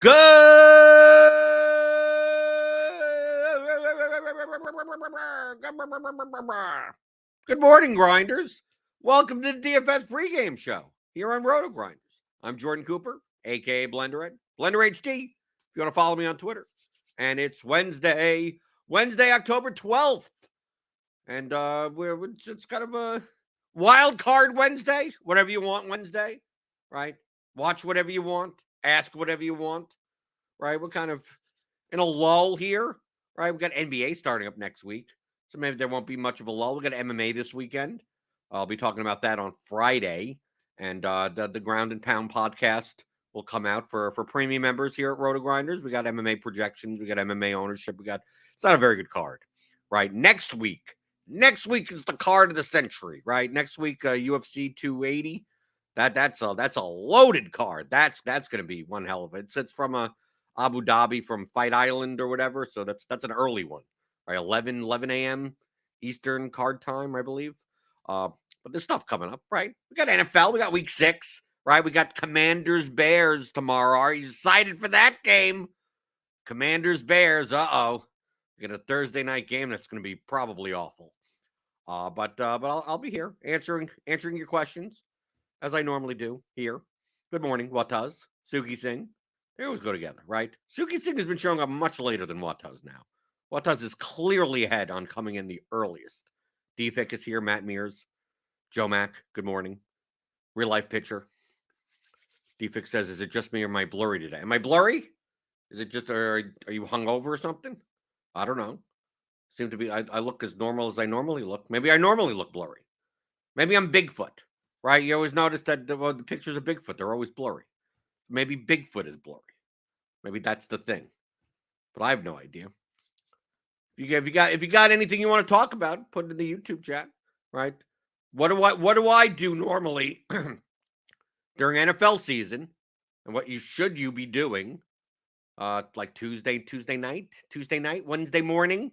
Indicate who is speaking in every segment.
Speaker 1: Good morning, Grinders. Welcome to the DFS pregame show here on RotoGrinders. I'm Jordan Cooper, aka Blender Ed, Blender HD. If you want to follow me on Twitter, and it's Wednesday, October 12th, and it's kind of a wild card Wednesday. Whatever you want Wednesday, right? Watch whatever you want, ask whatever you want, right? We're kind of in a lull here, right? We got NBA starting up next week, so maybe there won't be much of a lull. We got MMA this weekend. I'll be talking about that on Friday, and the Ground and Pound podcast will come out for premium members here at RotoGrinders. We got MMA projections, we got MMA ownership, it's not a very good card, right? Next week is the card of the century, right? Next week, UFC 280. That's a loaded card. That's going to be one hell of it. It's from Abu Dhabi from Fight Island or whatever. So that's an early one, right? 11 a.m. Eastern card time, I believe. But there's stuff coming up, right? We got NFL. We got week 6, right? We got Commanders Bears tomorrow. Are you excited for that game? Commanders Bears. We got a Thursday night game that's going to be probably awful. But I'll be here answering your questions as I normally do here. Good morning, Wataz, Suki Singh. They always go together, right? Suki Singh has been showing up much later than Wataz now. Wataz is clearly ahead on coming in the earliest. DFIC is here, Matt Mears, Joe Mack, good morning. Real life pitcher. DFIC says, is it just me or am I blurry today? Am I blurry? Is it just, are you hungover or something? I don't know. Seem to be, I look as normal as I normally look. Maybe I normally look blurry. Maybe I'm Bigfoot, right? You always notice that the pictures of Bigfoot, they're always blurry. Maybe Bigfoot is blurry. Maybe that's the thing. But I have no idea. If you got anything you want to talk about, put it in the YouTube chat, right? What do I do normally during NFL season? And what should you be doing? Like Tuesday night, Wednesday morning?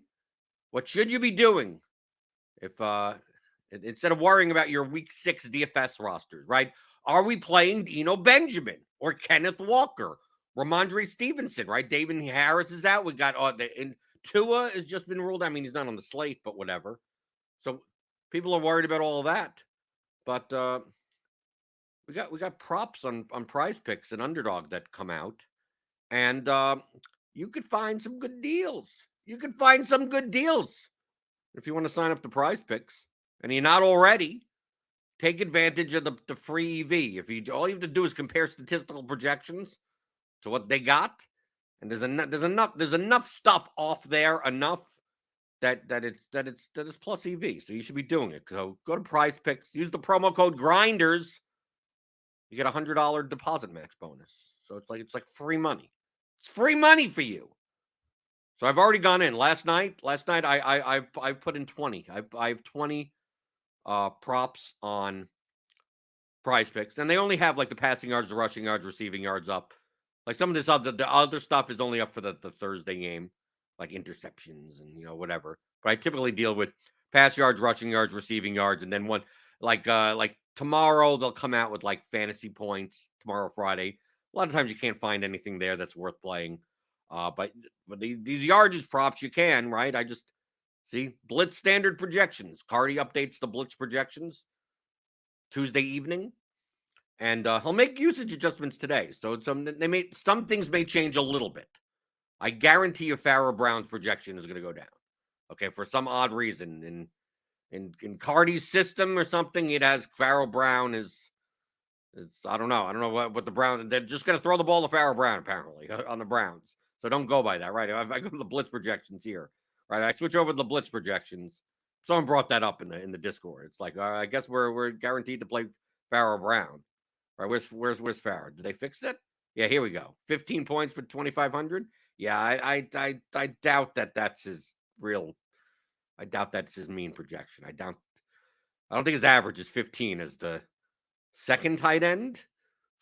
Speaker 1: What should you be doing if instead of worrying about your week 6 DFS rosters, right? Are we playing Dino Benjamin or Kenneth Walker, Ramondre Stevenson, right? David Harris is out. We got Tua has just been ruled. I mean, he's not on the slate, but whatever. So people are worried about all of that. But we got props on Prize Picks and Underdog that come out, and you could find some good deals. If you want to sign up to Prize Picks and you're not already, take advantage of the free EV. All you have to do is compare statistical projections to what they got, and there's enough stuff off there, enough that it's plus EV. So you should be doing it. So go to Prize Picks, use the promo code Grinders. You get $100 deposit match bonus. So it's like free money. It's free money for you. So I've already gone in. Last night I put in 20. I have 20 props on Prize Picks, and they only have like the passing yards, the rushing yards, receiving yards up. Like some of this the other stuff is only up for the Thursday game, like interceptions and whatever. But I typically deal with pass yards, rushing yards, receiving yards, and then one like tomorrow they'll come out with like fantasy points tomorrow, Friday. A lot of times you can't find anything there that's worth playing. But these yardage props you can, right? I just see Blitz standard projections. Cardi updates the Blitz projections Tuesday evening, and he'll make usage adjustments today. So some things may change a little bit. I guarantee you, Pharaoh Brown's projection is going to go down. Okay, for some odd reason in Cardi's system or something, it has Pharaoh Brown is. I don't know what the Browns. They're just going to throw the ball to Pharaoh Brown apparently on the Browns. So don't go by that, right? I go to the Blitz projections here, right? I switch over to the Blitz projections. Someone brought that up in the Discord. It's like I guess we're guaranteed to play Pharaoh Brown, right? Where's Pharaoh? Did they fix it? Yeah, here we go. 15 points for 2,500. Yeah, I doubt that's his real. I doubt that's his mean projection. I don't think his average is 15 as the second tight end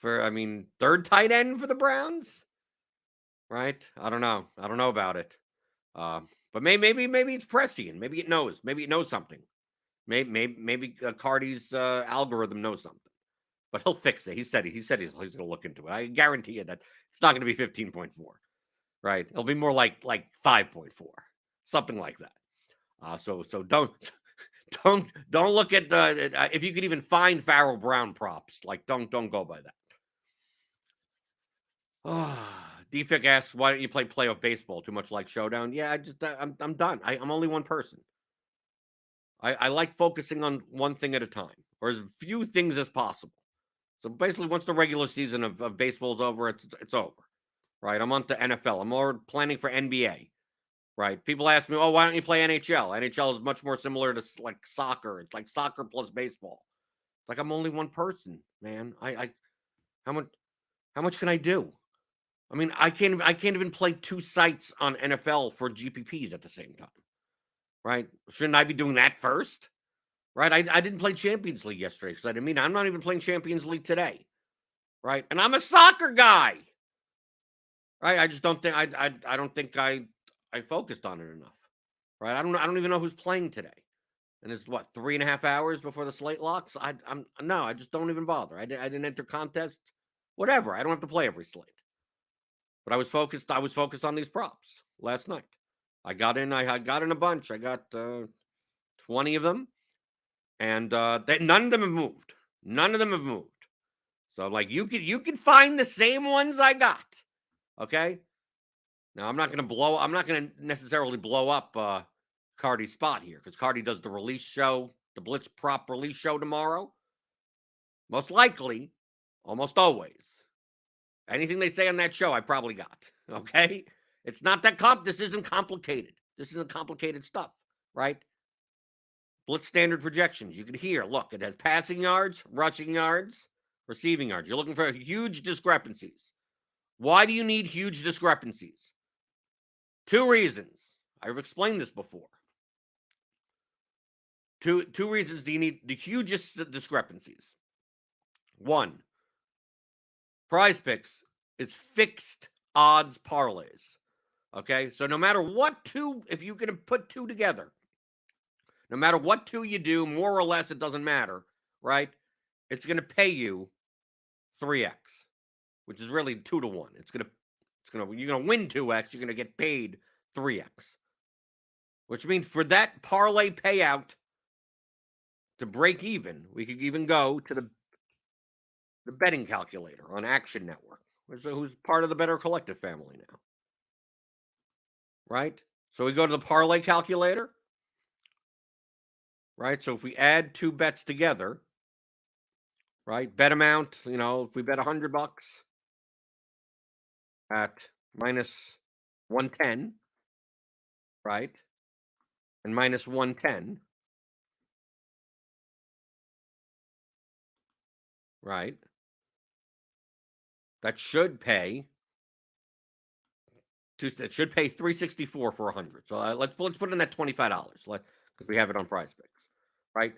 Speaker 1: third tight end for the Browns, right? I don't know about it. But maybe it's prescient. Maybe it knows something. Maybe Cardi's algorithm knows something. but he'll fix it. He said he's going to look into it. I guarantee you that it's not going to be 15.4, right? It'll be more like 5.4, something like that. So don't look at the if you could even find Farrell Brown props, like don't go by that. DFIC asks, why don't you play playoff baseball? Too much like Showdown? Yeah, I'm done. I'm only one person. I like focusing on one thing at a time, or as few things as possible. So basically, once the regular season of baseball is over, it's over, right? I'm on to NFL. I'm more planning for NBA, right? People ask me, oh, why don't you play NHL? NHL is much more similar to like soccer. It's like soccer plus baseball. Like I'm only one person, man. How much can I do? I mean, I can't even play two sites on NFL for GPPs at the same time, right? Shouldn't I be doing that first? Right? I didn't play Champions League yesterday because I'm not even playing Champions League today, right? And I'm a soccer guy, right? I just don't think I don't think I focused on it enough, right? I don't even know who's playing today, and it's what 3.5 hours before the slate locks. I just don't even bother. I didn't enter contest, whatever. I don't have to play every slate, but I was focused. I was focused on these props last night. I got in a bunch. I got 20 of them. And none of them have moved. None of them have moved. So like you could find the same ones I got. Okay. Now I'm not gonna necessarily blow up Cardi's spot here because Cardi does the release show, the Blitz prop release show tomorrow. Most likely, almost always. Anything they say on that show, I probably got. Okay. It's not that this isn't complicated. This isn't complicated stuff, right? Blitz standard projections. You can hear, look, it has passing yards, rushing yards, receiving yards. You're looking for huge discrepancies. Why do you need huge discrepancies? Two reasons. I've explained this before. Two reasons do you need the hugest discrepancies. One, Prize Picks is fixed odds parlays. Okay, so no matter what two, if you can put two together, no matter what two you do, more or less, it doesn't matter, right? It's going to pay you 3x, which is really 2 to 1. You're gonna win 2x. You're gonna get paid 3x, which means for that parlay payout to break even, we could even go to the betting calculator on Action Network, who's part of the Better Collective family now, right? So we go to the parlay calculator, right? So if we add two bets together, right? Bet amount, if we bet $100 at minus 110, right? And minus 110, right? That should pay. It should pay $364 for 100. So let's put in that $25. Because we have it on Prize Picks, right?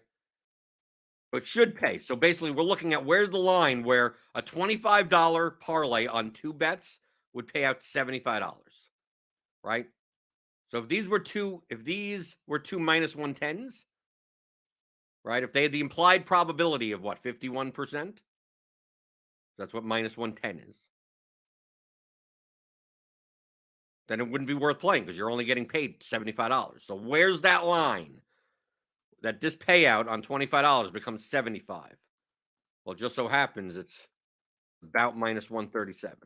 Speaker 1: So it should pay. So basically, we're looking at where's the line where a $25 parlay on two bets would pay out $75, right? So if these were two minus 110s, right? If they had the implied probability of what 51%, that's what minus 110 is. Then it wouldn't be worth playing because you're only getting paid $75. So where's that line that this payout on $25 becomes 75? Well, it just so happens it's about minus 137,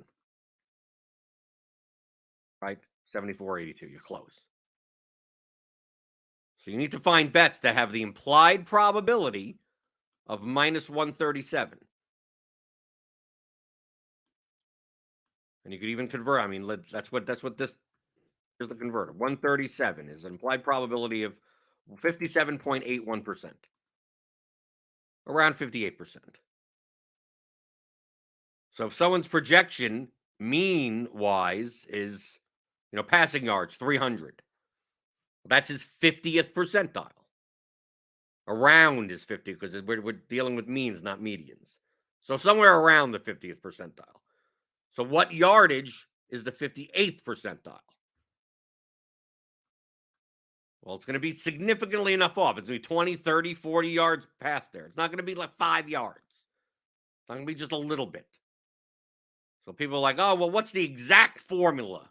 Speaker 1: right? 74.82. You're close. So you need to find bets that have the implied probability of minus 137. And you could even convert. I mean, that's what this is. The converter. 137 is an implied probability of 57.81%. Around 58%. So if someone's projection mean-wise is, passing yards, 300, that's his 50th percentile. Around is 50 because we're dealing with means, not medians. So somewhere around the 50th percentile. So what yardage is the 58th percentile? Well, it's going to be significantly enough off. It's going to be 20, 30, 40 yards past there. It's not going to be like 5 yards. not going to be just a little bit. So people are like, oh, well, what's the exact formula?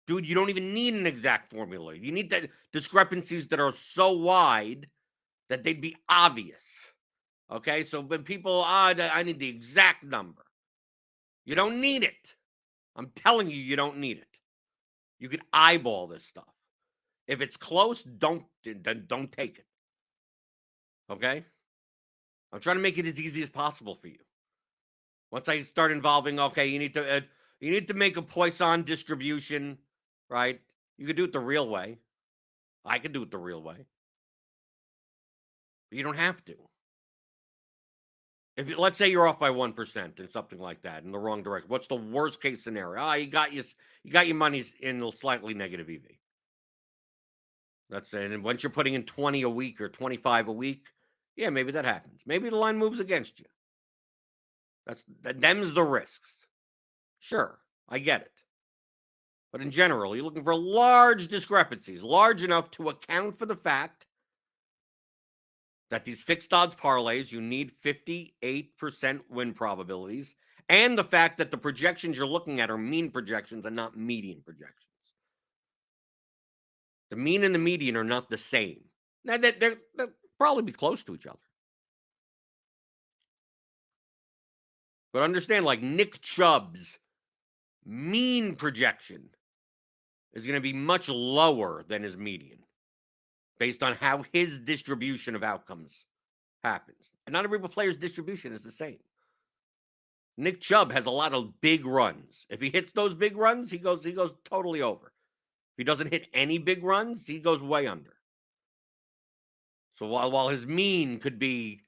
Speaker 1: Dude, you don't even need an exact formula. You need the discrepancies that are so wide that they'd be obvious. Okay, so when people, I need the exact number. You don't need it. I'm telling you, you don't need it. You can eyeball this stuff. If it's close, don't take it. Okay? I'm trying to make it as easy as possible for you. Once I start involving, okay, you need to make a Poisson distribution, right? You could do it the real way. I could do it the real way. But you don't have to. If let's say you're off by 1% and something like that in the wrong direction, what's the worst case scenario? You got your money in a slightly negative EV. That's it. And once you're putting in 20 a week or 25 a week, yeah, maybe that happens. Maybe the line moves against you. Them's the risks. Sure, I get it. But in general, you're looking for large discrepancies, large enough to account for the fact that these fixed odds parlays, you need 58% win probabilities, and the fact that the projections you're looking at are mean projections and not median projections. The mean and the median are not the same. Now, they'll probably be close to each other. But understand, like Nick Chubb's mean projection is going to be much lower than his median based on how his distribution of outcomes happens. And not every player's distribution is the same. Nick Chubb has a lot of big runs. If he hits those big runs, he goes totally over. If he doesn't hit any big runs, he goes way under. So while his mean could be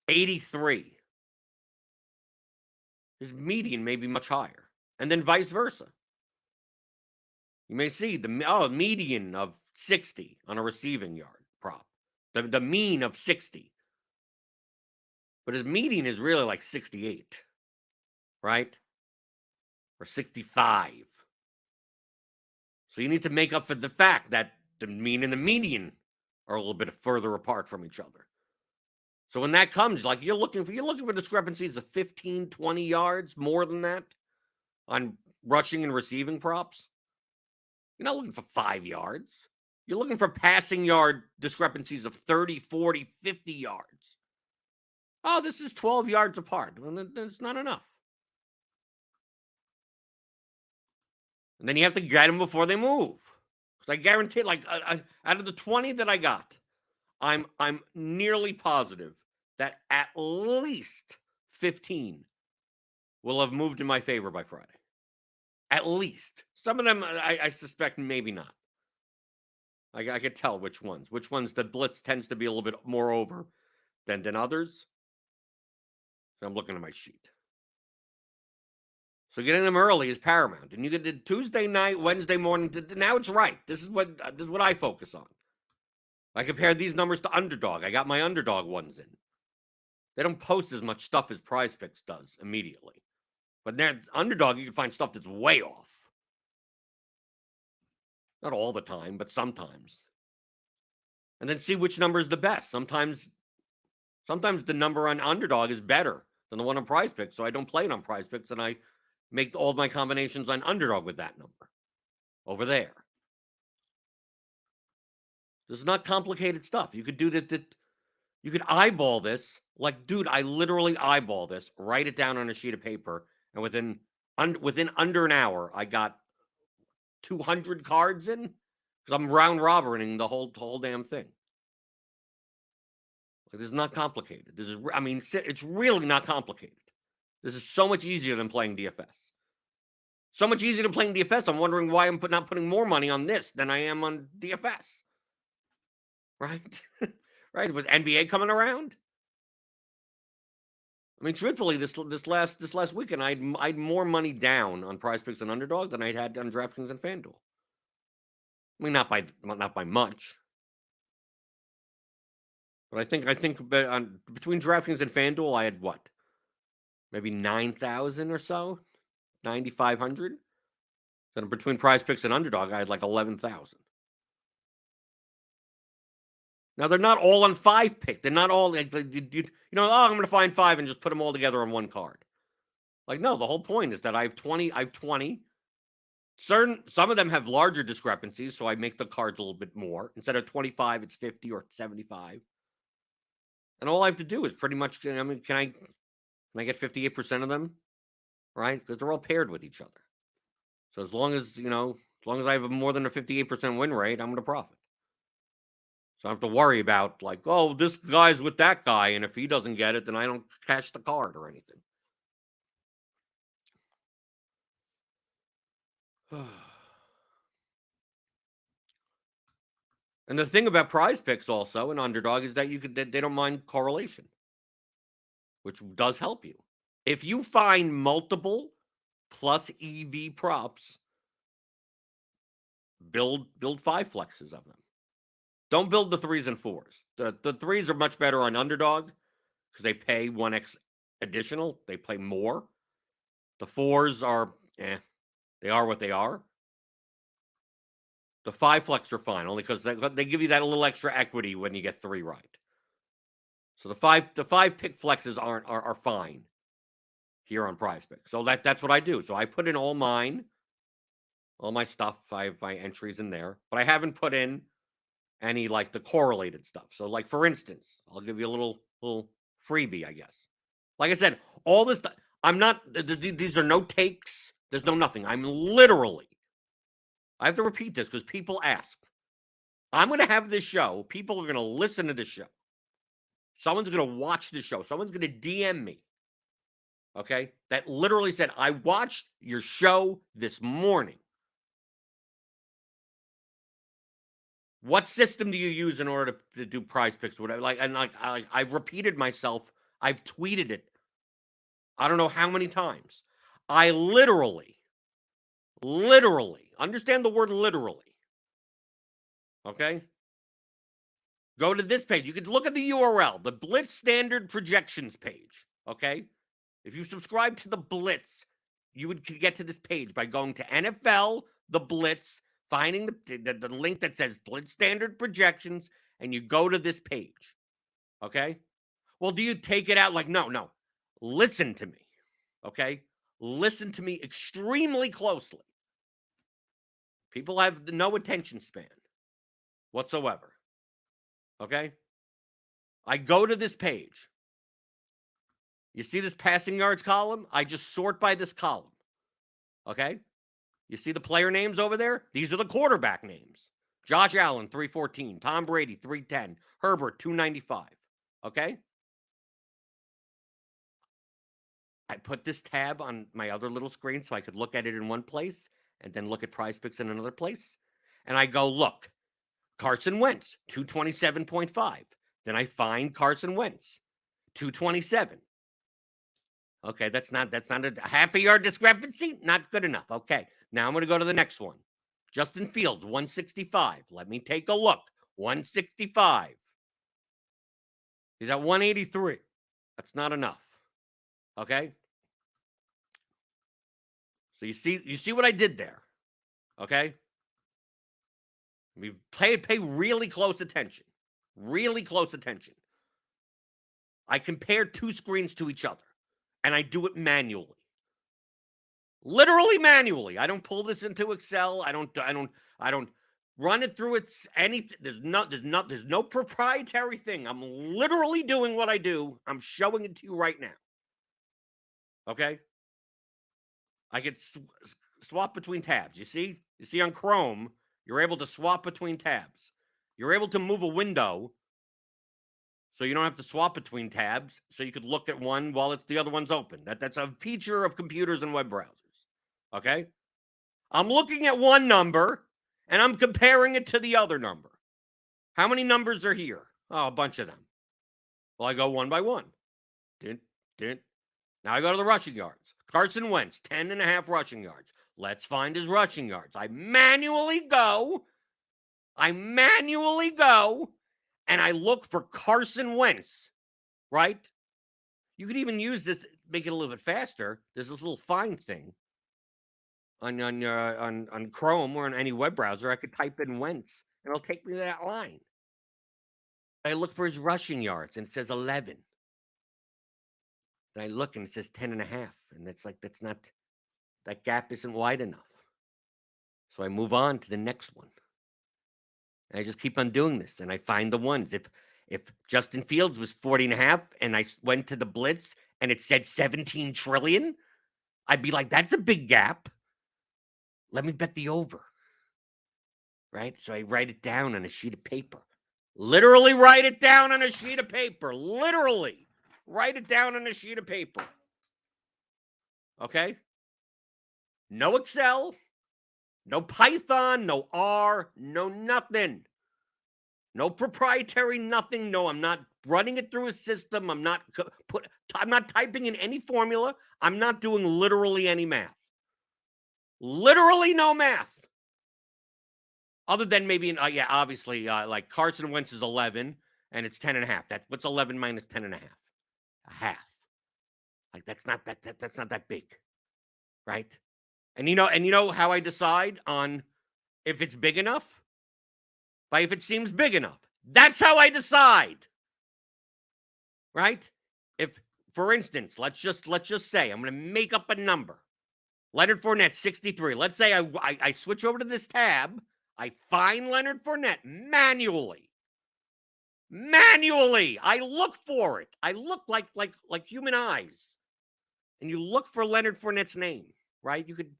Speaker 1: 83, his median may be much higher. And then vice versa. You may see the median of 60 on a receiving yard prop. The mean of 60. But his median is really like 68, right? Or 65. So you need to make up for the fact that the mean and the median are a little bit further apart from each other. So when that comes, like you're looking for discrepancies of 15, 20 yards, more than that on rushing and receiving props. You're not looking for 5 yards. You're looking for passing yard discrepancies of 30, 40, 50 yards. Oh, this is 12 yards apart. Well, that's not enough. And then you have to get them before they move. Because I guarantee, like, out of the 20 that I got, I'm nearly positive that at least 15 will have moved in my favor by Friday. At least. Some of them, I suspect, maybe not. I could tell which ones. Which ones the blitz tends to be a little bit more over than others. So I'm looking at my sheet. So getting them early is paramount. And you get the Tuesday night, Wednesday morning. Now it's right. This is what I focus on. I compared these numbers to Underdog. I got my Underdog ones in. They don't post as much stuff as Prize Picks does immediately. But there, Underdog, you can find stuff that's way off. Not all the time, but sometimes. And then see which number is the best. Sometimes the number on Underdog is better than the one on Prize Picks, so I don't play it on Prize Picks, and I make all my combinations on Underdog with that number over there. This is not complicated stuff. You could do that. You could eyeball this. Like, dude, I literally eyeball this, write it down on a sheet of paper, and within under an hour, I got 200 cards in because I'm round robining the whole damn thing. Like, this is not complicated. It's really not complicated. This is so much easier than playing DFS. So much easier than playing DFS. I'm wondering why I'm not putting more money on this than I am on DFS. Right? Right? With NBA coming around. I mean, truthfully, this last weekend, I had more money down on Prize Picks and Underdog than I had on Draftkings and Fanduel. I mean, not by much. But I think between DraftKings and FanDuel, I had what? Maybe 9,000 or so? 9,500? Then between Prize Picks and Underdog, I had like 11,000. Now, they're not all on 5 pick. They're not all, like, I'm going to find 5 and just put them all together on one card. Like, no, the whole point is that I have 20. Some of them have larger discrepancies, so I make the cards a little bit more. Instead of 25, it's 50 or 75. And all I have to do is pretty much, can I get 58% of them? Right? Because they're all paired with each other. So as long as I have more than a 58% win rate, I'm going to profit. So I don't have to worry about, like, oh, this guy's with that guy, and if he doesn't get it, then I don't cash the card or anything. And the thing about prize picks also, and underdog, is that they don't mind correlation, which does help you. If you find multiple plus EV props, build 5 flexes of them. Don't build the 3s and 4s. The 3s are much better on underdog because they pay 1x additional. They play more. The 4s are, they are what they are. The 5 flex are fine, only because they give you that little extra equity when you get 3 right. So the 5 pick flexes are fine here on Prize Pick. So that's what I do. So I put in all my stuff. I have my entries in there, but I haven't put in any, like, the correlated stuff. So, like, for instance, I'll give you a little freebie, I guess. Like I said, all this stuff, these are no takes. There's no nothing. I have to repeat this because people ask. I'm going to have this show. People are going to listen to this show. Someone's going to watch the show. Someone's going to DM me. Okay? That literally said, I watched your show this morning. What system do you use in order to do prize picks or whatever? I've repeated myself. I've tweeted it. I don't know how many times. I literally, understand the word literally. Okay? Go to this page. You could look at the URL, the Blitz Standard Projections page. Okay? If you subscribe to the Blitz, you would get to this page by going to NFL, the Blitz, finding the link that says Blitz Standard Projections, and you go to this page. Okay? Well, do you take it out? Like, no. Listen to me. Okay? Listen to me extremely closely. People have no attention span whatsoever. Okay? I go to this page. You see this passing yards column? I just sort by this column. Okay? You see the player names over there? These are the quarterback names. Josh Allen, 314. Tom Brady, 310. Herbert, 295. Okay? I put this tab on my other little screen so I could look at it in one place and then look at prize picks in another place. And I go, look, Carson Wentz, 227.5. Then I find Carson Wentz, 227. Okay, that's not a half a yard discrepancy. Not good enough. Okay, now I'm going to go to the next one. Justin Fields, 165. Let me take a look. 165. He's at 183. That's not enough. Okay. So you see what I did there. Okay. We pay really close attention. Really close attention. I compare 2 screens to each other, and I do it manually. Literally manually. I don't pull this into Excel. I don't run it through anything. There's no proprietary thing. I'm literally doing what I do. I'm showing it to you right now. Okay? I could swap between tabs. You see on Chrome, you're able to swap between tabs. You're able to move a window so you don't have to swap between tabs, so you could look at one while the other one's open. That's a feature of computers and web browsers. Okay? I'm looking at one number, and I'm comparing it to the other number. How many numbers are here? Oh, a bunch of them. Well, I go one by one. Now I go to the rushing yards. Carson Wentz, 10.5 rushing yards. Let's find his rushing yards. I manually go, and I look for Carson Wentz, right? You could even use this, make it a little bit faster. There's this little find thing on Chrome or on any web browser. I could type in Wentz, and it'll take me to that line. I look for his rushing yards, and it says 11. Then I look, and it says 10.5, and that's like, that gap isn't wide enough. So I move on to the next one. And I just keep on doing this, and I find the ones. If Justin Fields was 40.5, and I went to the blitz, and it said 17 trillion, I'd be like, that's a big gap. Let me bet the over. Right? So I write it down on a sheet of paper. Literally write it down on a sheet of paper. Literally write it down on a sheet of paper. Okay? No Excel, no Python, no R, no nothing. No proprietary nothing. No, I'm not running it through a system. I'm not typing in any formula. I'm not doing literally any math. Literally no math. Other than maybe, obviously, like Carson Wentz is 11, and it's 10.5. What's 11 minus 10.5? A half. Like that's not that big, right? And you know how I decide on if it's big enough? By if it seems big enough. That's how I decide, right? If, for instance, let's just say I'm going to make up a number. Leonard Fournette, 63. Let's say I switch over to this tab. I find Leonard Fournette manually. I look for it. I look like human eyes. And you look for Leonard Fournette's name, right? You could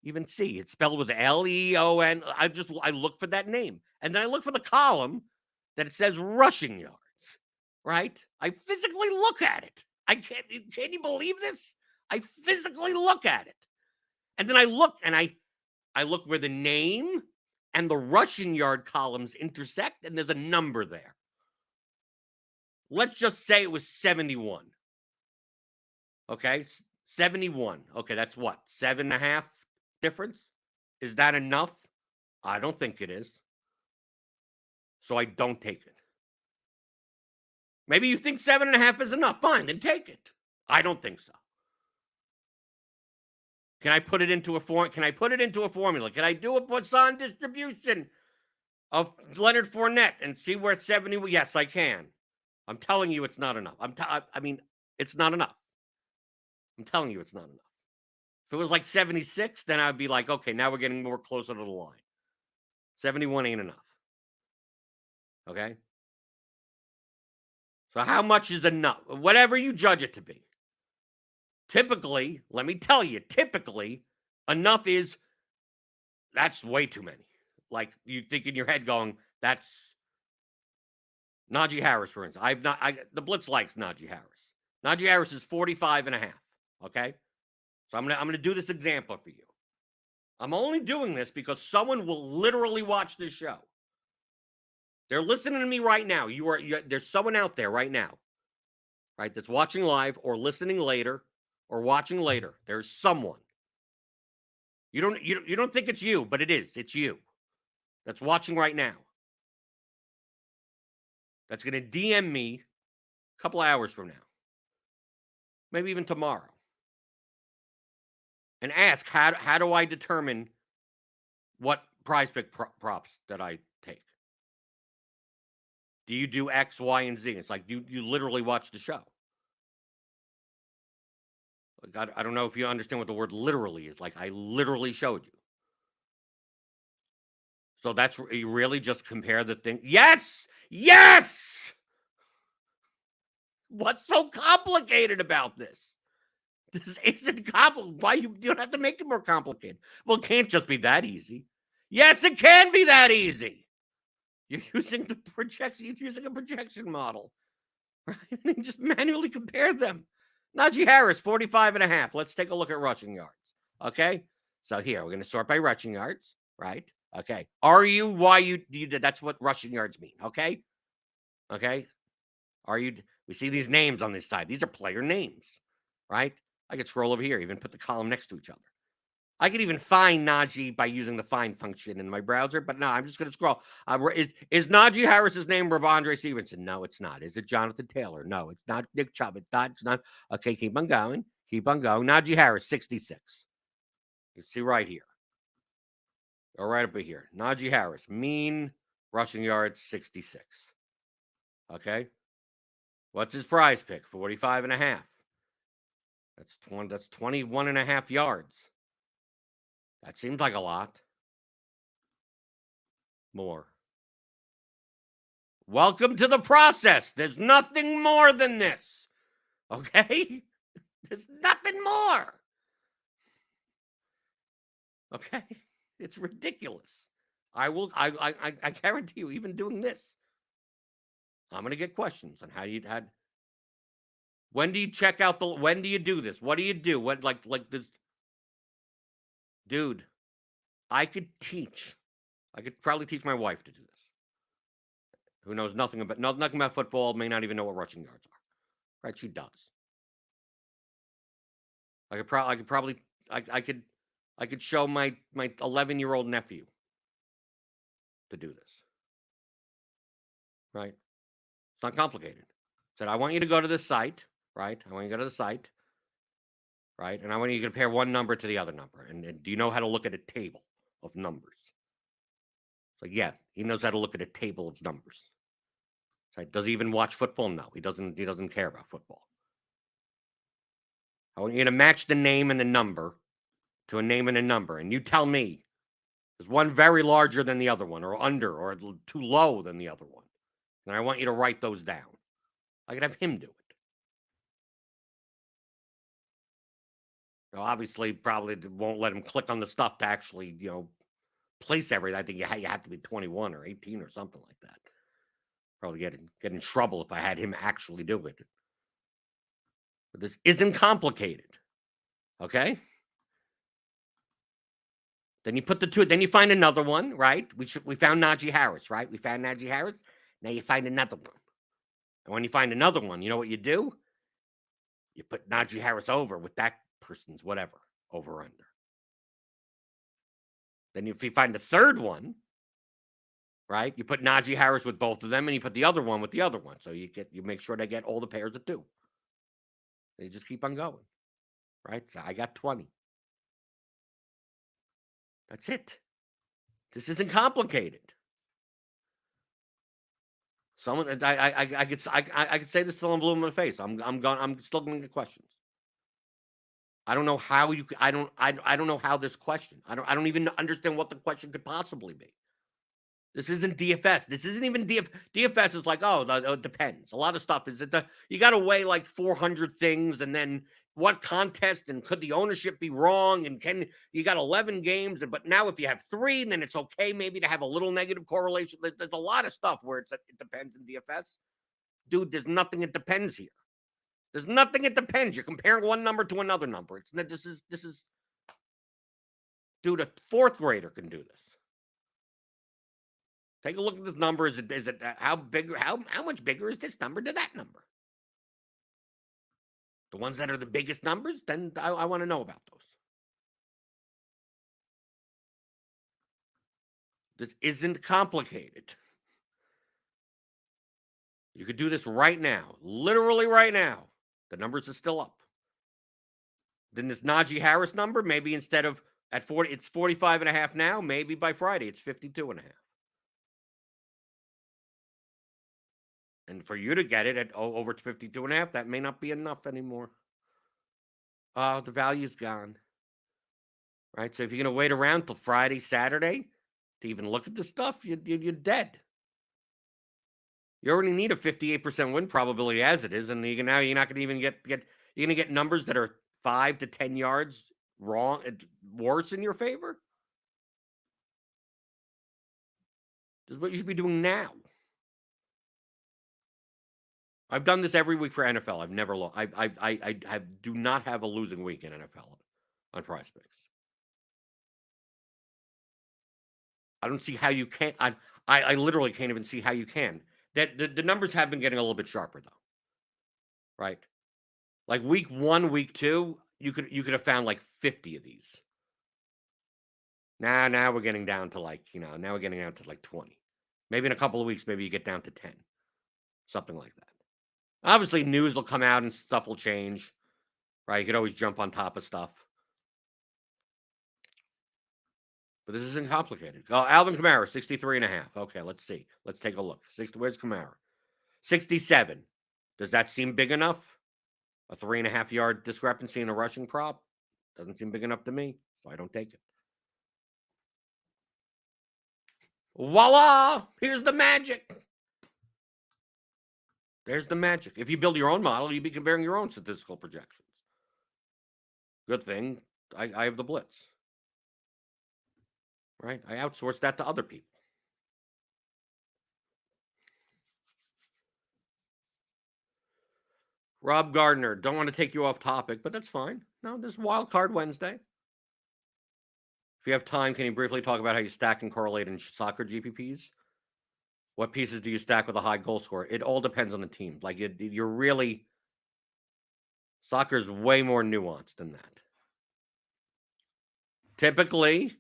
Speaker 1: even see it's spelled with Leon. I look for that name. And then I look for the column that it says rushing yards, right? I physically look at it. Can you believe this? I physically look at it. And then I look where the name and the rushing yard columns intersect, and there's a number there. Let's just say it was 71. Okay, 71. Okay, that's what? 7.5 difference? Is that enough? I don't think it is. So I don't take it. Maybe you think 7.5 is enough. Fine, then take it. I don't think so. Can I put it into a formula? Can I do a Poisson distribution of Leonard Fournette and see where it's 70? Yes, I can. I'm telling you it's not enough. It's not enough. I'm telling you it's not enough. If it was like 76, then I'd be like, okay, now we're getting more closer to the line. 71 ain't enough. Okay? So how much is enough? Whatever you judge it to be. Typically, let me tell you, enough is, that's way too many. Like you think in your head going, that's Najee Harris, for instance. The Blitz likes Najee Harris. Najee Harris is 45.5. Okay? So I'm gonna do this example for you. I'm only doing this because someone will literally watch this show. They're listening to me right now. There's someone out there right now, right, that's watching live or listening later or watching later. There's someone. You don't think it's you, but it is. It's you that's watching right now. That's going to DM me a couple hours from now, maybe even tomorrow, and ask how do I determine what prize pick props that I take? Do you do X, Y, and Z? It's like you literally watch the show. Like, I don't know if you understand what the word literally is. Like, I literally showed you. So that's, you really just compare the thing. Yes! What's so complicated about this? This isn't complicated. Why you don't have to make it more complicated? Well, it can't just be that easy. Yes, it can be that easy. You're using the projection. You're using a projection model, right? And you just manually compare them. Najee Harris, 45.5. Let's take a look at rushing yards. Okay, so here we're going to sort by rushing yards, right? Okay, that's what rushing yards mean. Okay. We see these names on this side. These are player names, right? I could scroll over here, even put the column next to each other. I could even find Najee by using the find function in my browser, but no, I'm just going to scroll. Is Najee Harris's name Ramondre Stevenson? No, it's not. Is it Jonathan Taylor? No, it's not Nick Chubb. It's not. Okay, keep on going. Najee Harris, 66. You see right here. Or right up here. Najee Harris, mean rushing yards, 66. Okay. What's his prize pick? 45.5. That's 21.5 yards. That seems like a lot. More. Welcome to the process. There's nothing more than this. Okay? There's nothing more. Okay? It's ridiculous. I guarantee you, even doing this, I'm gonna get questions on how you had. When do you check out when do you do this? What do you do? What like this? Dude, I could probably teach my wife to do this. Who knows nothing about football, may not even know what rushing yards are. Right? She does. I could show my 11-year-old nephew to do this. Right? It's not complicated. Said, I want you to go to this site, right? I want you to go to the site, right? And I want you to compare one number to the other number. And do you know how to look at a table of numbers? Like, yeah, he knows how to look at a table of numbers. Right? Does he even watch football? No, he doesn't care about football. I want you to match the name and the number to a name and a number. And you tell me, is one very larger than the other one, or under, or too low than the other one? And I want you to write those down. I could have him do it. Now, obviously, probably won't let him click on the stuff to actually, place everything. I think you have to be 21 or 18 or something like that. Probably get in trouble if I had him actually do it. But this isn't complicated. Okay? Then you put the two, then you find another one, right? We found Najee Harris, right? We found Najee Harris. Now you find another one. And when you find another one, you know what you do? You put Najee Harris over with that person's whatever, over under. Then if you find the third one, right? You put Najee Harris with both of them, and you put the other one with the other one. So you make sure they get all the pairs of two. They just keep on going, right? So I got 20. That's it. This isn't complicated. Someone, I could say this till I'm blue in the face. I'm still going to get questions. I don't know how you. I don't know how this question. I don't even understand what the question could possibly be. This isn't DFS. This isn't even DFS is like, oh, it depends. A lot of stuff is that you got to weigh like 400 things, and then what contest, and could the ownership be wrong, and you got 11 games, but now if you have 3, then it's okay maybe to have a little negative correlation. There's a lot of stuff where it depends in DFS. Dude, there's nothing it depends here. There's nothing it depends. You're comparing one number to another number. This is dude, a 4th grader can do this. Take a look at this number. Is it how big? How much bigger is this number to that number? The ones that are the biggest numbers, then I want to know about those. This isn't complicated. You could do this right now, literally right now. The numbers are still up. Then this Najee Harris number, maybe instead of at 40, it's 45.5 now. Maybe by Friday, it's 52.5. And for you to get it at over 52.5, that may not be enough anymore. The value's gone. Right? So if you're going to wait around till Friday, Saturday to even look at the stuff, you're dead. You already need a 58% win probability as it is, and you're not going to even get you're going to get numbers that are 5 to 10 yards wrong, worse in your favor. This is what you should be doing now. I've done this every week for NFL. I've never lost. I do not have a losing week in NFL on Prize Picks. I don't see how you can. I literally can't even see how you can. That the numbers have been getting a little bit sharper though, right? Like week 1, week 2, you could have found like 50 of these. Now we're getting down to like now we're getting down to like 20. Maybe in a couple of weeks, maybe you get down to 10, something like that. Obviously, news will come out and stuff will change, right? You could always jump on top of stuff. But this isn't complicated. Oh, Alvin Kamara, 63.5. Okay, let's see. Let's take a look. Where's Kamara? 67. Does that seem big enough? A 3.5-yard discrepancy in a rushing prop? Doesn't seem big enough to me, so I don't take it. Voila! Here's the magic. There's the magic. If you build your own model, you'd be comparing your own statistical projections. Good thing I have the blitz. Right? I outsourced that to other people. Rob Gardner, don't want to take you off topic, but that's fine. No, this is Wild Card Wednesday. If you have time, can you briefly talk about how you stack and correlate in soccer GPPs? What pieces do you stack with a high goal score? It all depends on the team. Like, you're really... Soccer's way more nuanced than that. Typically,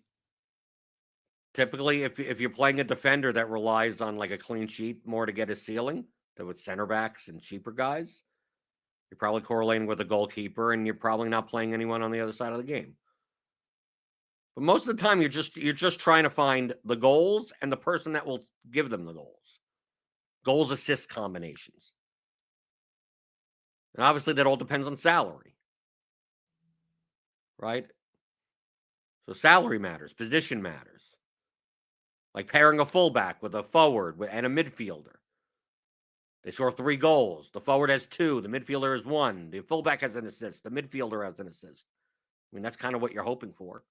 Speaker 1: if you're playing a defender that relies on like a clean sheet more to get his ceiling, than with center backs and cheaper guys, you're probably correlating with a goalkeeper, and you're probably not playing anyone on the other side of the game. But most of the time, you're just trying to find the goals and the person that will give them the goals. Goals, assist combinations. And obviously, that all depends on salary. Right? So salary matters. Position matters. Like pairing a fullback with a forward and a midfielder. They score 3 goals. The forward has 2. The midfielder has 1. The fullback has an assist. The midfielder has an assist. I mean, that's kind of what you're hoping for.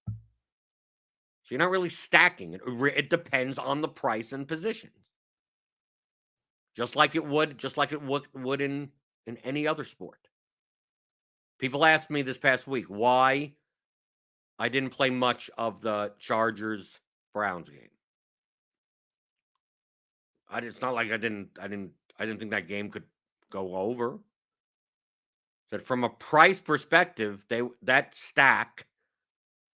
Speaker 1: So you're not really stacking. It depends on the price and positions. Just like it would in any other sport. People asked me this past week why I didn't play much of the Chargers-Browns game. It's not like I didn't think that game could go over. That from a price perspective, that stack,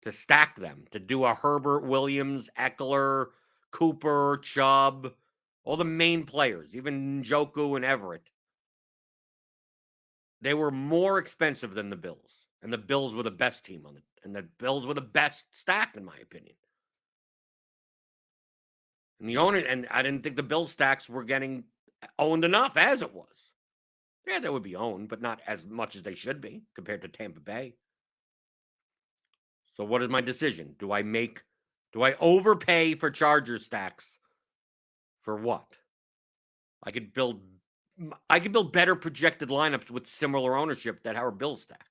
Speaker 1: to stack them, to do a Herbert, Williams, Eckler, Cooper, Chubb, all the main players, even Njoku and Everett, they were more expensive than the Bills. And the Bills were the best team on it. And the Bills were the best stack, in my opinion. And the owner, and I didn't think the Bills stacks were getting owned enough as it was. Yeah, they would be owned, but not as much as they should be compared to Tampa Bay. So what is my decision? Do I overpay for Charger stacks for what? I could build better projected lineups with similar ownership that are Bill stacks.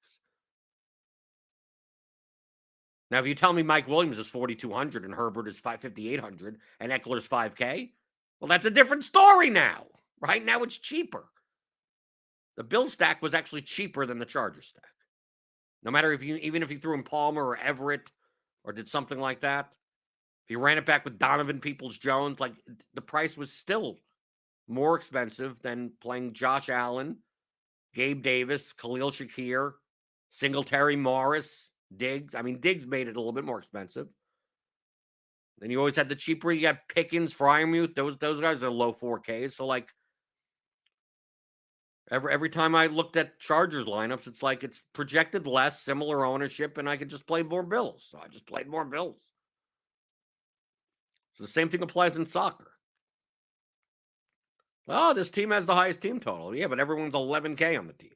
Speaker 1: Now, if you tell me Mike Williams is 4,200 and Herbert is 5,800 and Eckler's 5K, well, that's a different story now. Right now, it's cheaper. The Bill stack was actually cheaper than the Charger stack. No matter even if you threw in Palmer or Everett or did something like that, if you ran it back with Donovan Peoples-Jones, like the price was still more expensive than playing Josh Allen, Gabe Davis, Khalil Shakir, Singletary, Morris, Diggs. I mean, Diggs made it a little bit more expensive. Then you always had the cheaper. You got Pickens, Freiermuth. Those guys are low 4Ks. So like every time I looked at Chargers lineups, it's like it's projected less, similar ownership, and I could just play more Bills. So I just played more Bills. So the same thing applies in soccer. Oh, this team has the highest team total. Yeah, but everyone's 11K on the team.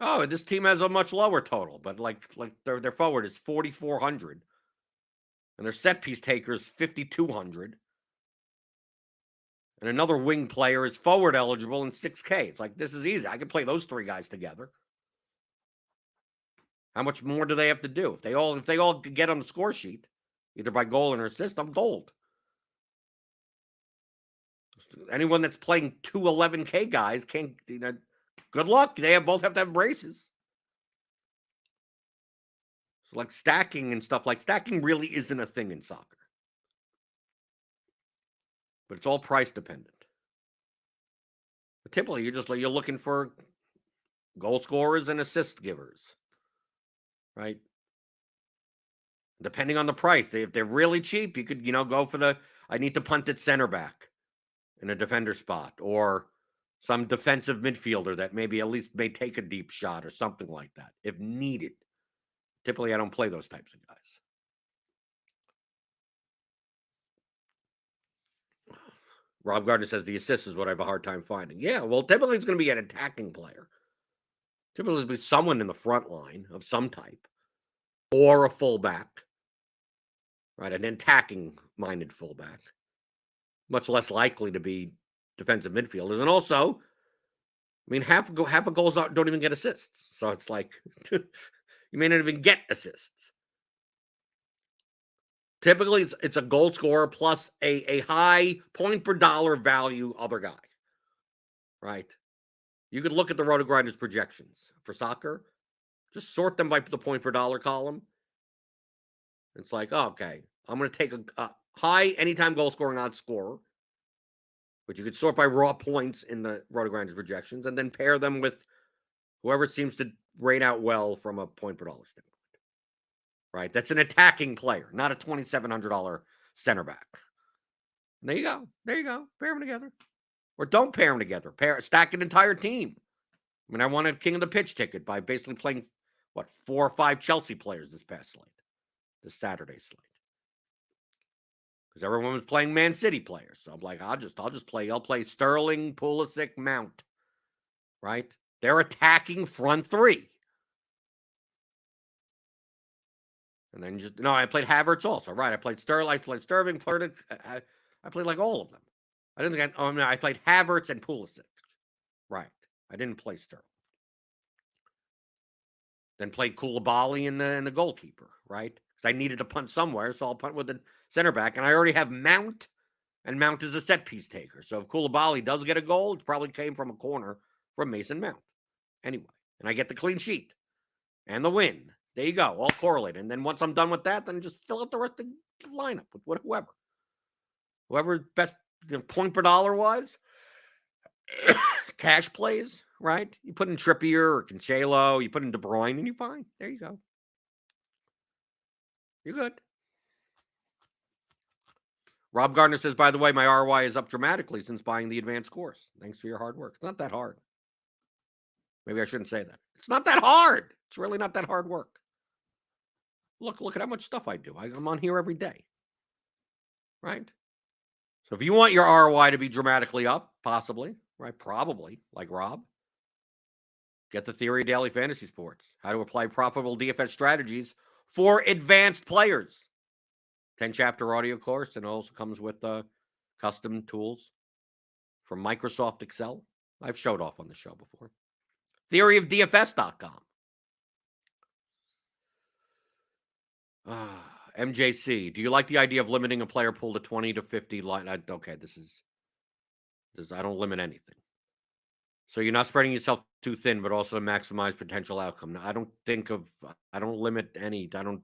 Speaker 1: Oh, this team has a much lower total, but like their forward is 4,400, and their set piece taker is 5,200, and another wing player is forward eligible in 6K. It's like, this is easy. I can play those 3 guys together. How much more do they have to do? If they all get on the score sheet, either by goal or assist, I'm gold. Anyone that's playing 2 11K guys can't, good luck. They both have to have braces. So like stacking and stuff, like stacking really isn't a thing in soccer. But it's all price dependent. But typically, you're looking for goal scorers and assist givers, right? Depending on the price, if they're really cheap, you could go for I need to punt at center back in a defender spot, or some defensive midfielder that maybe at least may take a deep shot or something like that if needed. Typically, I don't play those types of guys. Rob Gardner says the assist is what I have a hard time finding. Yeah, well, typically it's going to be an attacking player. Typically it's going to be someone in the front line of some type or a fullback, right? An attacking-minded fullback. Much less likely to be defensive midfielders. And also, I mean, half of goals don't even get assists. So it's like you may not even get assists. Typically, it's a goal scorer plus a high point per dollar value other guy, right? You could look at the RotoGrinders projections for soccer. Just sort them by the point per dollar column. It's like, oh, okay, I'm going to take a high anytime goal scoring odds scorer, but you could sort by raw points in the RotoGrinders projections and then pair them with whoever seems to rate out well from a point per dollar standpoint. Right? That's an attacking player, not a $2,700 center back. And there you go. There you go. Pair them together. Or don't pair them together. Stack an entire team. I mean, I won a king of the pitch ticket by basically playing, 4 or 5 Chelsea players this past slate, this Saturday slate. Because everyone was playing Man City players. So I'm like, I'll play Sterling, Pulisic, Mount. Right? They're attacking front three. And then I played Havertz also, right? I played Sterling, I played I played like all of them. I played Havertz and Pulisic, right? I didn't play Sterling. Then played Koulibaly in the goalkeeper, right? Because I needed to punt somewhere, so I'll punt with the center back. And I already have Mount, and Mount is a set piece taker. So if Koulibaly does get a goal, it probably came from a corner from Mason Mount. Anyway, and I get the clean sheet and the win. There you go, all correlated. And then once I'm done with that, then just fill out the rest of the lineup with whoever. Whoever best point per dollar was. Cash plays, right? You put in Trippier or Cancelo, you put in De Bruyne, and you're fine. There you go. You're good. Rob Gardner says, by the way, my ROI is up dramatically since buying the advanced course. Thanks for your hard work. It's not that hard. Maybe I shouldn't say that. It's not that hard. It's really not that hard work. Look at how much stuff I do. I'm on here every day. Right? So if you want your ROI to be dramatically up, possibly, right? Probably, like Rob, get the Theory of Daily Fantasy Sports. How to apply profitable DFS strategies for advanced players. 10-chapter audio course, and it also comes with custom tools from Microsoft Excel. I've showed off on the show before. Theoryofdfs.com. MJC, do you like the idea of limiting a player pool to 20 to 50 line? Okay, this I don't limit anything. So you're not spreading yourself too thin, but also to maximize potential outcome. Now, I don't limit any. I don't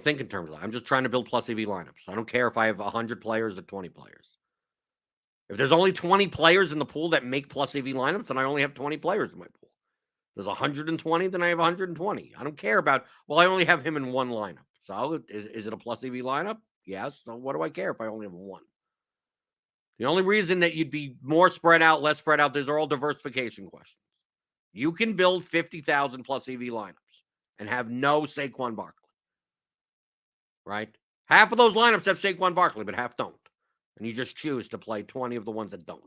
Speaker 1: think in terms of that. I'm just trying to build plus EV lineups. I don't care if I have 100 players or 20 players. If there's only 20 players in the pool that make plus EV lineups, then I only have 20 players in my pool. There's 120, then I have 120. I don't care about, I only have him in one lineup. So is it a plus EV lineup? Yes. So what do I care if I only have one? The only reason that you'd be more spread out, less spread out, these are all diversification questions. You can build 50,000 plus EV lineups and have no Saquon Barkley. Right? Half of those lineups have Saquon Barkley, but half don't. And you just choose to play 20 of the ones that don't.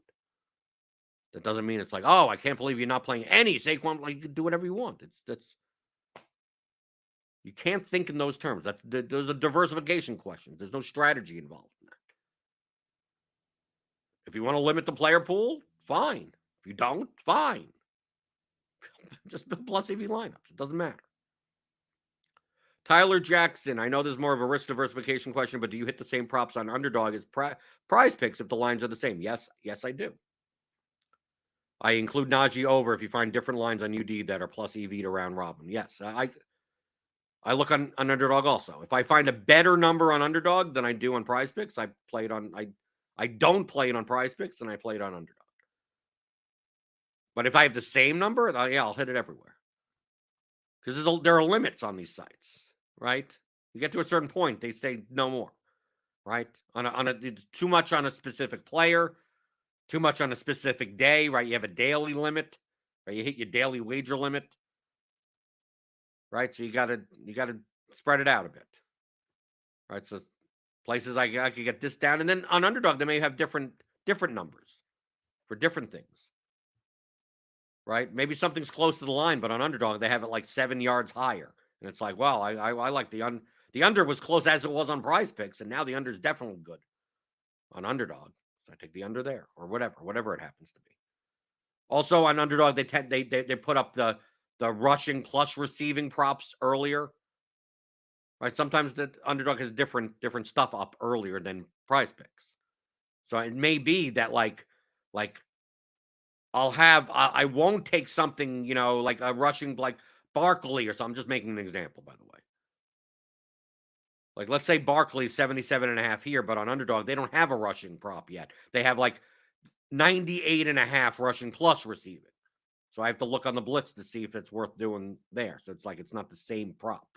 Speaker 1: That doesn't mean it's like, oh, I can't believe you're not playing any Saquon. Like, you can do whatever you want. You can't think in those terms. Those are diversification questions. There's no strategy involved in that. If you want to limit the player pool, fine. If you don't, fine. Just build plus EV lineups. It doesn't matter. Tyler Jackson, I know there's more of a risk diversification question, but do you hit the same props on underdog as prize picks if the lines are the same? Yes, I do. I include Najee over if you find different lines on UD that are plus EV to round robin. Yes, I look on underdog also. If I find a better number on underdog than I do on prize picks, I play it on. I don't play it on prize picks, and I play it on underdog. But if I have the same number, I'll hit it everywhere. Because there are limits on these sites, right? You get to a certain point, they say no more, right? It's too much on a specific player, too much on a specific day, right? You have a daily limit, right? You hit your daily wager limit, right? So you gotta spread it out a bit, right? So Places I could get this down. And then on underdog, they may have different numbers for different things. Right? Maybe something's close to the line, but on underdog, they have it like 7 yards higher. And it's like, well, I like the under was close as it was on Prize Picks, and now the under is definitely good on underdog. So I take the under there, or whatever it happens to be. Also on underdog, they put up the rushing plus receiving props earlier. Right? Sometimes the underdog has different stuff up earlier than Prize Picks. So it may be that like I won't take something, like a rushing like Barkley or something. I'm just making an example, by the way. Like, let's say Barkley's 77.5 here, but on underdog, they don't have a rushing prop yet. They have like 98.5 rushing plus receiving. So I have to look on the blitz to see if it's worth doing there. So it's like it's not the same prop.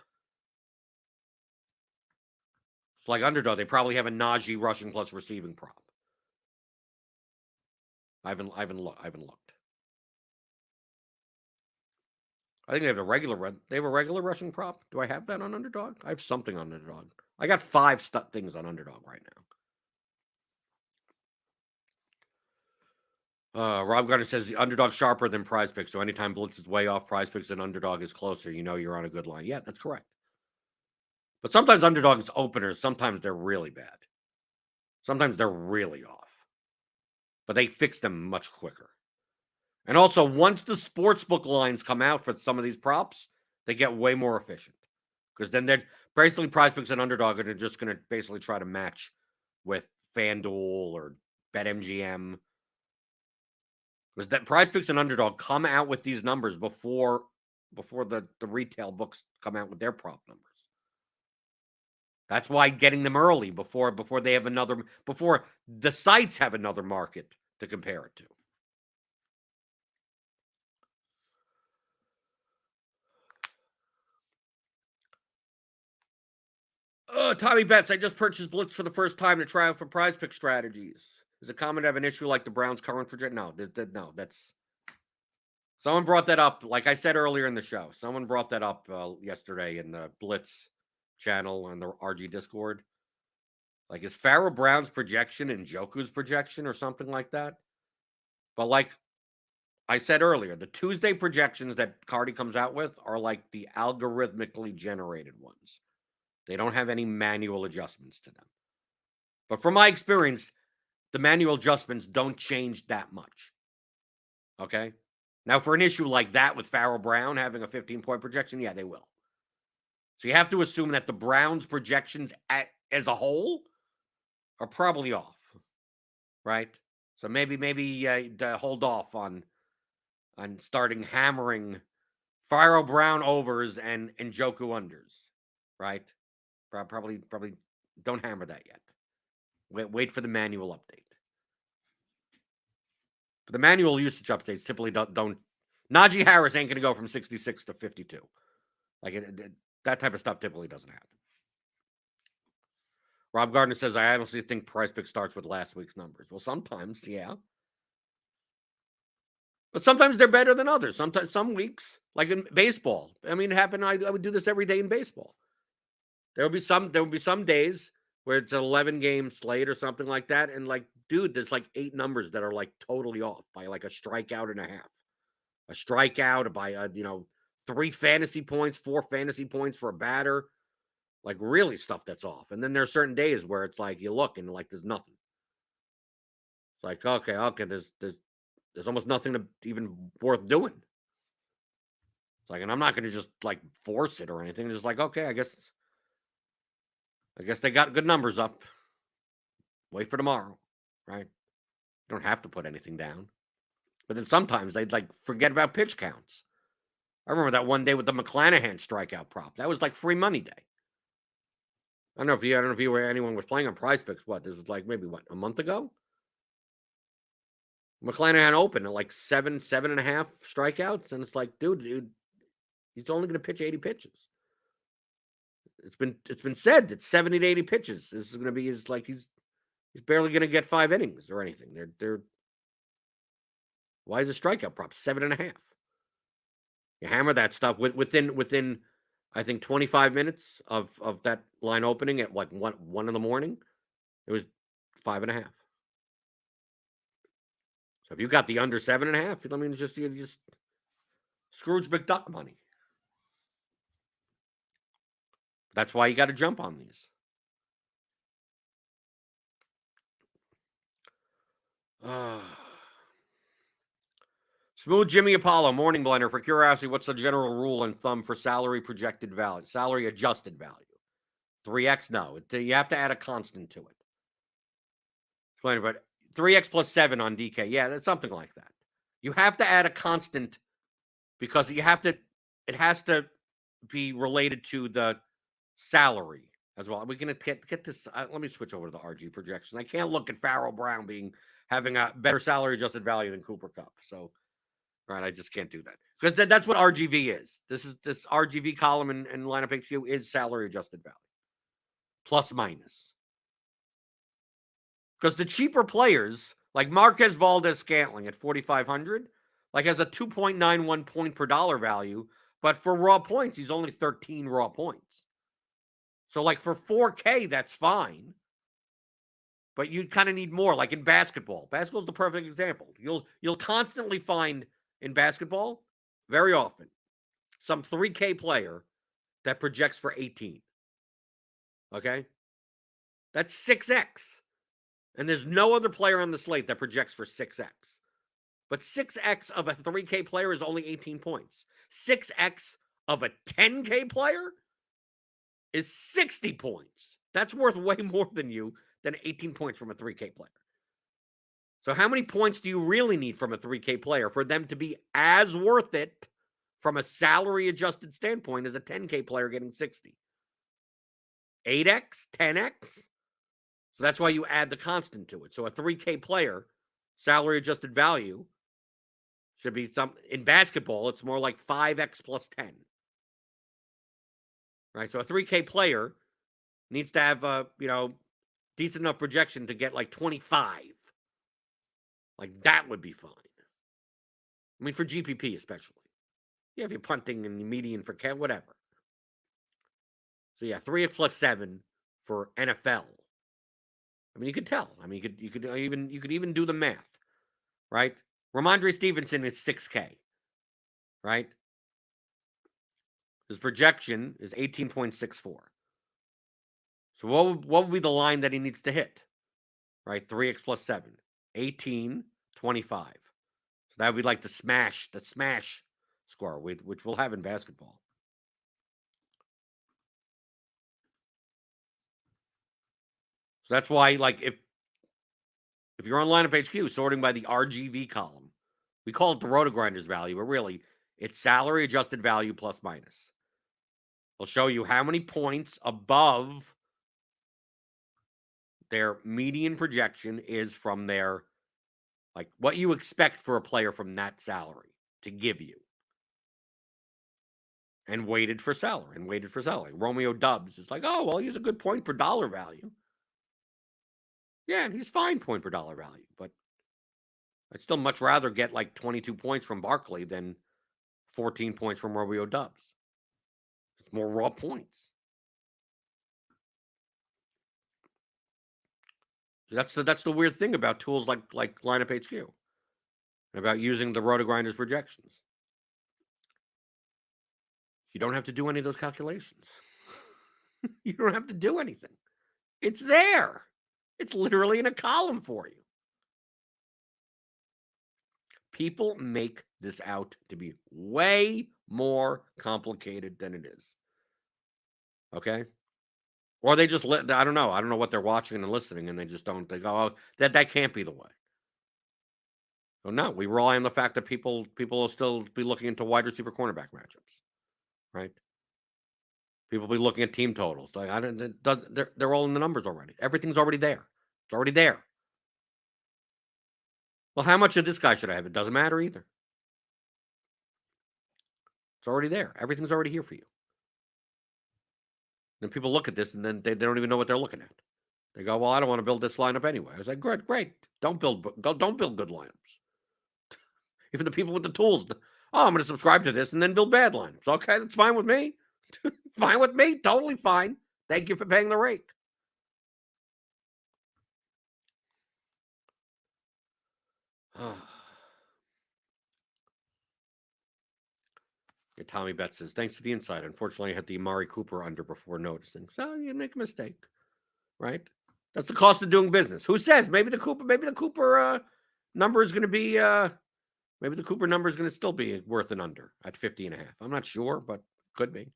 Speaker 1: It's like underdog, they probably have a Najee rushing plus receiving prop. I haven't looked. I think they have a regular rushing prop. Do I have that on underdog? I have something on underdog. I got 5 things on underdog right now. Rob Gardner says the underdog sharper than Prize Picks. So anytime blitz is way off Prize Picks and underdog is closer, you're on a good line. Yeah, that's correct. But sometimes underdog is openers. Sometimes they're really bad. Sometimes they're really off. But they fix them much quicker. And also, once the sportsbook lines come out for some of these props, they get way more efficient. Because then they're basically Prize Picks and underdog are just going to basically try to match with FanDuel or BetMGM. Because that Prize Picks and underdog come out with these numbers before the retail books come out with their prop numbers. That's why getting them early before they have before the sites have another market to compare it to. Tommy Betts, I just purchased Blitz for the first time to try out for Prize Pick strategies. Is it common to have an issue like the Browns' current projection? No, that's... Someone brought that up, like I said earlier in the show. Someone brought that up yesterday in the Blitz channel on the RG Discord. Like, is Pharaoh Brown's projection and Njoku's projection or something like that? But like I said earlier, the Tuesday projections that Cardi comes out with are like the algorithmically generated ones. They don't have any manual adjustments to them. But from my experience, the manual adjustments don't change that much. Okay? Now, for an issue like that with Pharaoh Brown having a 15-point projection, yeah, they will. So you have to assume that the Browns' projections as a whole are probably off, right? So maybe hold off on starting hammering Pharaoh Brown overs and Njoku unders, right? Probably don't hammer that yet. Wait for the manual update. But the manual usage updates typically don't. Najee Harris ain't going to go from 66 to 52. Like that type of stuff typically doesn't happen. Rob Gardner says, I honestly think Prize Pick starts with last week's numbers. Well, sometimes, yeah. But sometimes they're better than others. Sometimes, some weeks, like in baseball. I mean, it happened. I would do this every day in baseball. There would be some days where it's an 11-game slate or something like that. And like, dude, there's like 8 numbers that are like totally off by like a strikeout and a half. A strikeout by 3 fantasy points, 4 fantasy points for a batter. Like really stuff that's off. And then there are certain days where it's like you look and like there's nothing. It's like, okay, there's almost nothing to even worth doing. It's like, and I'm not going to just like force it or anything. It's just like, okay, I guess they got good numbers up. Wait for tomorrow, right? You don't have to put anything down. But then sometimes they'd like forget about pitch counts. I remember that one day with the McClanahan strikeout prop. That was like free money day. I don't know if you or anyone was playing on Prize Picks. This is like maybe a month ago? McClanahan opened at like 7.5 strikeouts, and it's like, dude, he's only going to pitch 80 pitches. It's been said that 70 to 80 pitches. This is going to be he's barely going to get 5 innings or anything. They're why is a strikeout prop 7.5? You hammer that stuff within I think 25 minutes of that line opening at like 1 in the morning, it was 5.5. So if you got the under 7.5, I mean, just Scrooge McDuck money. That's why you got to jump on these. Smooth Jimmy Apollo, Morning Blender. For curiosity, what's the general rule and thumb for salary projected value, salary adjusted value? 3x? No, you have to add a constant to it. Explain about 3x plus 7 on DK. Yeah, that's something like that. You have to add a constant because it has to be related to the salary as well. We're going to get this. Let me switch over to the RG projections. I can't look at Farrell Brown having a better salary adjusted value than Cooper Kupp. So, right, I just can't do that because that's what RGV is. This RGV column and lineup HQ is salary adjusted value plus minus. Because the cheaper players like Marquez Valdes-Scantling at 4,500, like has a 2.91 point per dollar value, but for raw points, he's only 13 raw points. So like for 4K, that's fine. But you kind of need more, like in basketball. Basketball's the perfect example. You'll constantly find in basketball, very often, some 3K player that projects for 18. Okay? That's 6x. And there's no other player on the slate that projects for 6x. But 6x of a 3K player is only 18 points. 6x of a 10K player is 60 points. That's worth way more than 18 points from a 3K player. So how many points do you really need from a 3K player for them to be as worth it from a salary adjusted standpoint as a 10K player getting 60? 8x? 10x? So that's why you add the constant to it. So a 3K player, salary adjusted value, should be in basketball, it's more like 5x plus 10. Right? So a 3K player needs to have a, decent enough projection to get like 25. Like that would be fine. I mean, for GPP especially. Yeah, if you're punting and median for whatever. So yeah, 3x plus 7 for NFL. I mean, you could tell. I mean, you could even do the math, right? Ramondre Stevenson is 6K, right? His projection is 18.64. So what would be the line that he needs to hit, right? 3x plus 7, 18.25. So that would be like the smash score, which we'll have in basketball. So that's why, like, if you're on lineup HQ sorting by the RGV column, we call it the RotoGrinders value, but really it's salary adjusted value plus minus. I'll show you how many points above their median projection is from their, like, what you expect for a player from that salary to give you. And weighted for salary. Romeo Dubs is like, oh, well, he's a good point per dollar value. Yeah, he's fine point per dollar value, but I'd still much rather get like 22 points from Barkley than 14 points from Romeo Dubs. It's more raw points. So that's the weird thing about tools like Lineup HQ and about using the RotoGrinders projections. You don't have to do any of those calculations. You don't have to do anything. It's there. It's literally in a column for you. People make this out to be way more complicated than it is. Okay? Or they just I don't know. I don't know what they're watching and listening, and they just don't. They go, oh, that can't be the way. So no, we rely on the fact that people will still be looking into wide receiver cornerback matchups, right? People will be looking at team totals. Like they're all in the numbers already. Everything's already there. It's already there. Well, how much of this guy should I have? It doesn't matter either. It's already there. Everything's already here for you. Then people look at this and then they don't even know what they're looking at. They go, well, I don't want to build this lineup anyway. I was like, great. Don't build good lineups. Even the people with the tools. Oh, I'm going to subscribe to this and then build bad lineups. Okay, that's fine with me. Fine with me. Totally fine. Thank you for paying the rake. Tommy Betts says, thanks for the insight. Unfortunately, I had the Amari Cooper under before noticing. So you make a mistake, right? That's the cost of doing business. Who says? Maybe the Cooper number is going to be maybe the Cooper number is going to still be worth an under at 50.5. I'm not sure, but could be.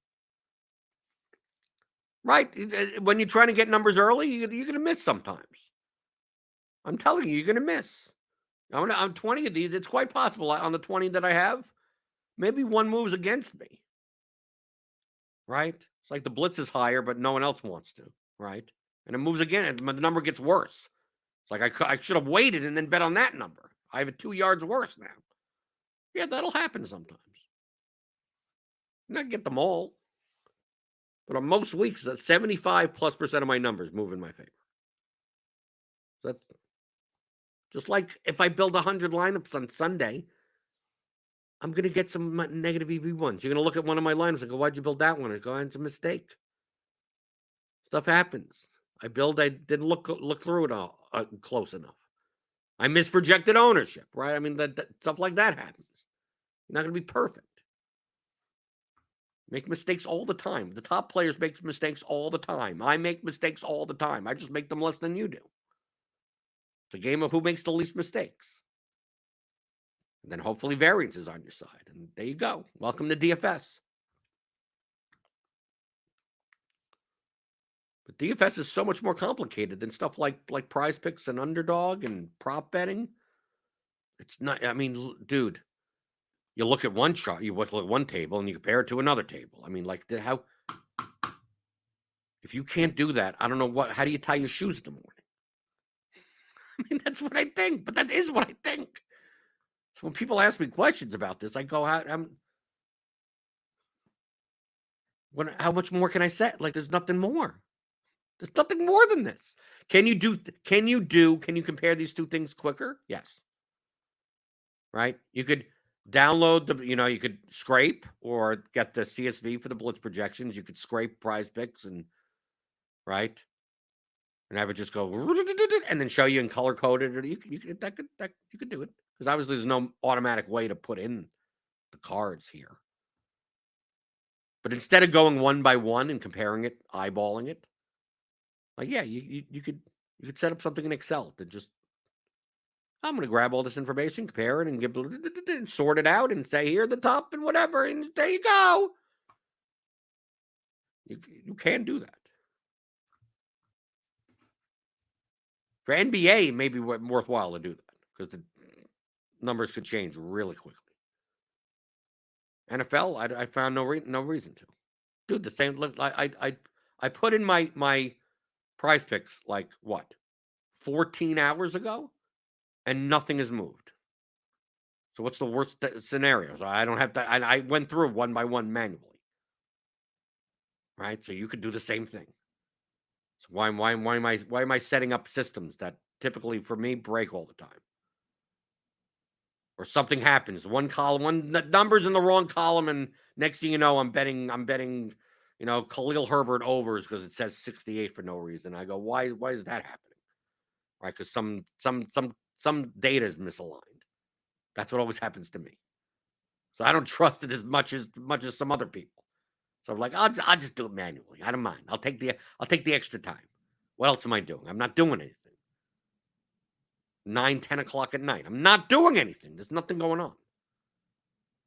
Speaker 1: Right? When you're trying to get numbers early, you're going to miss sometimes. I'm telling you, you're going to miss. On 20 of these, it's quite possible on the 20 that I have, maybe one moves against me. Right? It's like the blitz is higher, but no one else wants to. Right? And it moves again, and the number gets worse. It's like I should have waited and then bet on that number. I have it 2 yards worse now. Yeah, that'll happen sometimes. Not get them all. But on most weeks, 75+% of my numbers move in my favor. That's just like if I build 100 lineups on Sunday, I'm going to get some negative EV1s. You're going to look at one of my lineups and go, why'd you build that one? And go, it's a mistake. Stuff happens. I didn't look through it all close enough. I misprojected ownership, right? I mean, that stuff like that happens. You're not going to be perfect. Make mistakes all the time. The top players make mistakes all the time. I make mistakes all the time. I just make them less than you do. It's a game of who makes the least mistakes. And then hopefully variance is on your side. And there you go. Welcome to DFS. But DFS is so much more complicated than stuff like prize picks and underdog and prop betting. It's not, I mean, dude, you look at one chart, you look at one table and you compare it to another table. I mean, like, if you can't do that, I don't know how do you tie your shoes in the morning? I mean, that's what I think, but that is what I think. So when people ask me questions about this, I go, how much more can I say? Like, there's nothing more. There's nothing more than this. Can you compare these two things quicker? Yes. Right? You could download you could scrape or get the CSV for the blitz projections. You could scrape prize picks and have it just go and then show you in color coded. Or you could do it because obviously there's no automatic way to put in the cards here. But instead of going one by one and comparing it, eyeballing it, like you could set up something in Excel to just I'm going to grab all this information, compare it, and sort it out, and say here at the top and whatever, and there you go. You can do that. For NBA, it may be worthwhile to do that because the numbers could change really quickly. NFL, I found no reason to. Dude, the same. Look, I put in my prize picks like what 14 hours ago, and nothing has moved. So what's the worst scenario? So I don't have to. I went through one by one manually, right? So you could do the same thing. So why am I setting up systems that typically for me break all the time? Or something happens, one number's in the wrong column, and next thing you know, I'm betting, Khalil Herbert overs because it says 68 for no reason. I go, why is that happening? Right? Because some data is misaligned. That's what always happens to me. So I don't trust it as much as some other people. So I'm like, I'll just do it manually. I don't mind. I'll take the extra time. What else am I doing? I'm not doing anything. 9, 10 o'clock at night. I'm not doing anything. There's nothing going on.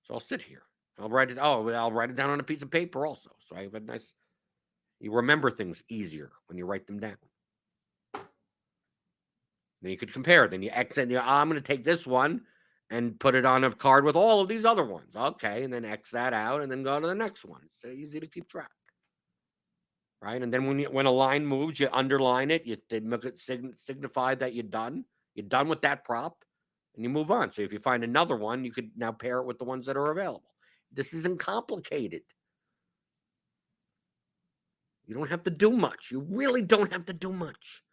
Speaker 1: So I'll sit here. I'll write it. I'll write it down on a piece of paper also. So I have a nice. You remember things easier when you write them down. Then you could compare. Then you X and I'm going to take this one and put it on a card with all of these other ones. Okay, and then X that out and then go to the next one. It's so easy to keep track. Right? And then when a line moves, you underline it. You make it signify that you're done. You're done with that prop, and you move on. So if you find another one, you could now pair it with the ones that are available. This isn't complicated. You don't have to do much. You really don't have to do much.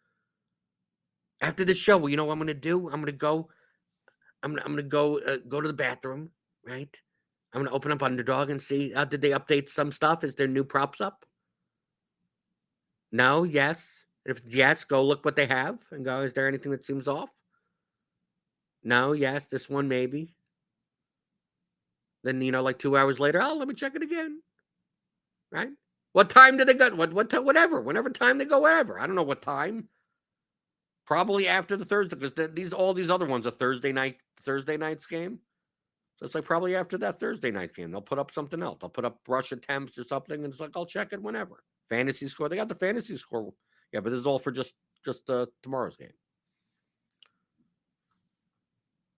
Speaker 1: After the show, well, you know what I'm going to do? I'm going to go to the bathroom, right? I'm going to open up Underdog and see, did they update some stuff? Is there new props up? No, yes. If it's yes, go look what they have and go, is there anything that seems off? No, yes, this one maybe. Then, like 2 hours later, let me check it again. Right? What time did they go? Whatever. Whenever time they go, whatever. I don't know what time. Probably after the Thursday, because all these other ones are Thursday night's game. So it's like probably after that Thursday night game, they'll put up something else. They'll put up rush attempts or something, and it's like I'll check it whenever. Fantasy score. They got the fantasy score. Yeah, but this is all for just tomorrow's game.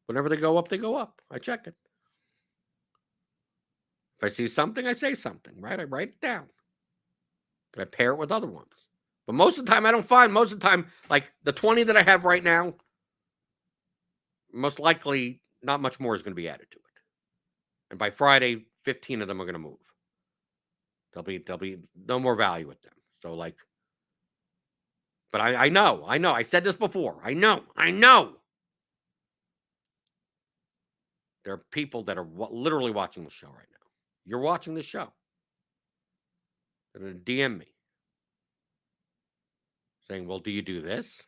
Speaker 1: Whenever they go up, they go up. I check it. If I see something, I say something. Right? I write it down. Can I pair it with other ones? But most of the time, I don't find. Most of the time, like the 20 that I have right now, most likely not much more is going to be added to it. And by Friday, 15 of them are going to move. There'll be no more value with them. So like, but I know. I said this before. I know. There are people that are literally watching the show right now. You're watching the show. They're going to DM me saying, well, do you do this?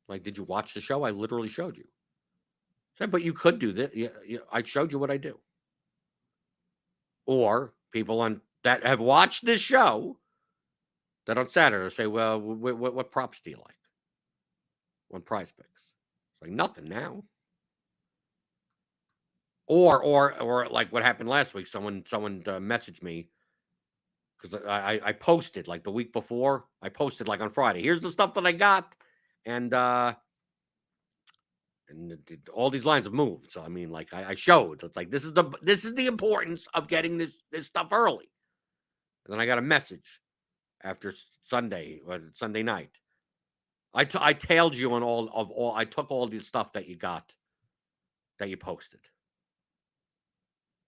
Speaker 1: Like, did you watch the show? I literally showed you. I said, but you could do this. Yeah, I showed you what I do. Or people that have watched this show that on Saturday say, well, what props do you like? What prize picks? It's like nothing now. Or like what happened last week. Someone messaged me because I posted like the week before. I posted like on Friday. Here's the stuff that I got, and all these lines have moved. So I mean, like I showed. It's like this is the importance of getting this stuff early. And then I got a message after Sunday night. I tailed you on all. I took all the stuff that you got that you posted.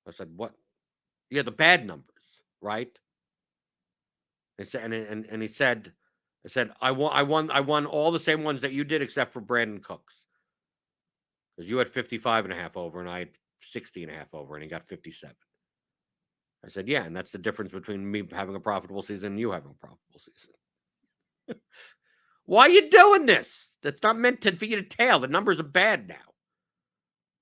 Speaker 1: I said, what? Yeah, the bad numbers, right? He said, and he said, I said, I won all the same ones that you did except for Brandon Cooks. Because you had 55.5 over and I had 60.5 over and he got 57. I said, yeah, and that's the difference between me having a profitable season and you having a profitable season. Why are you doing this? That's not meant for you to tail. The numbers are bad now.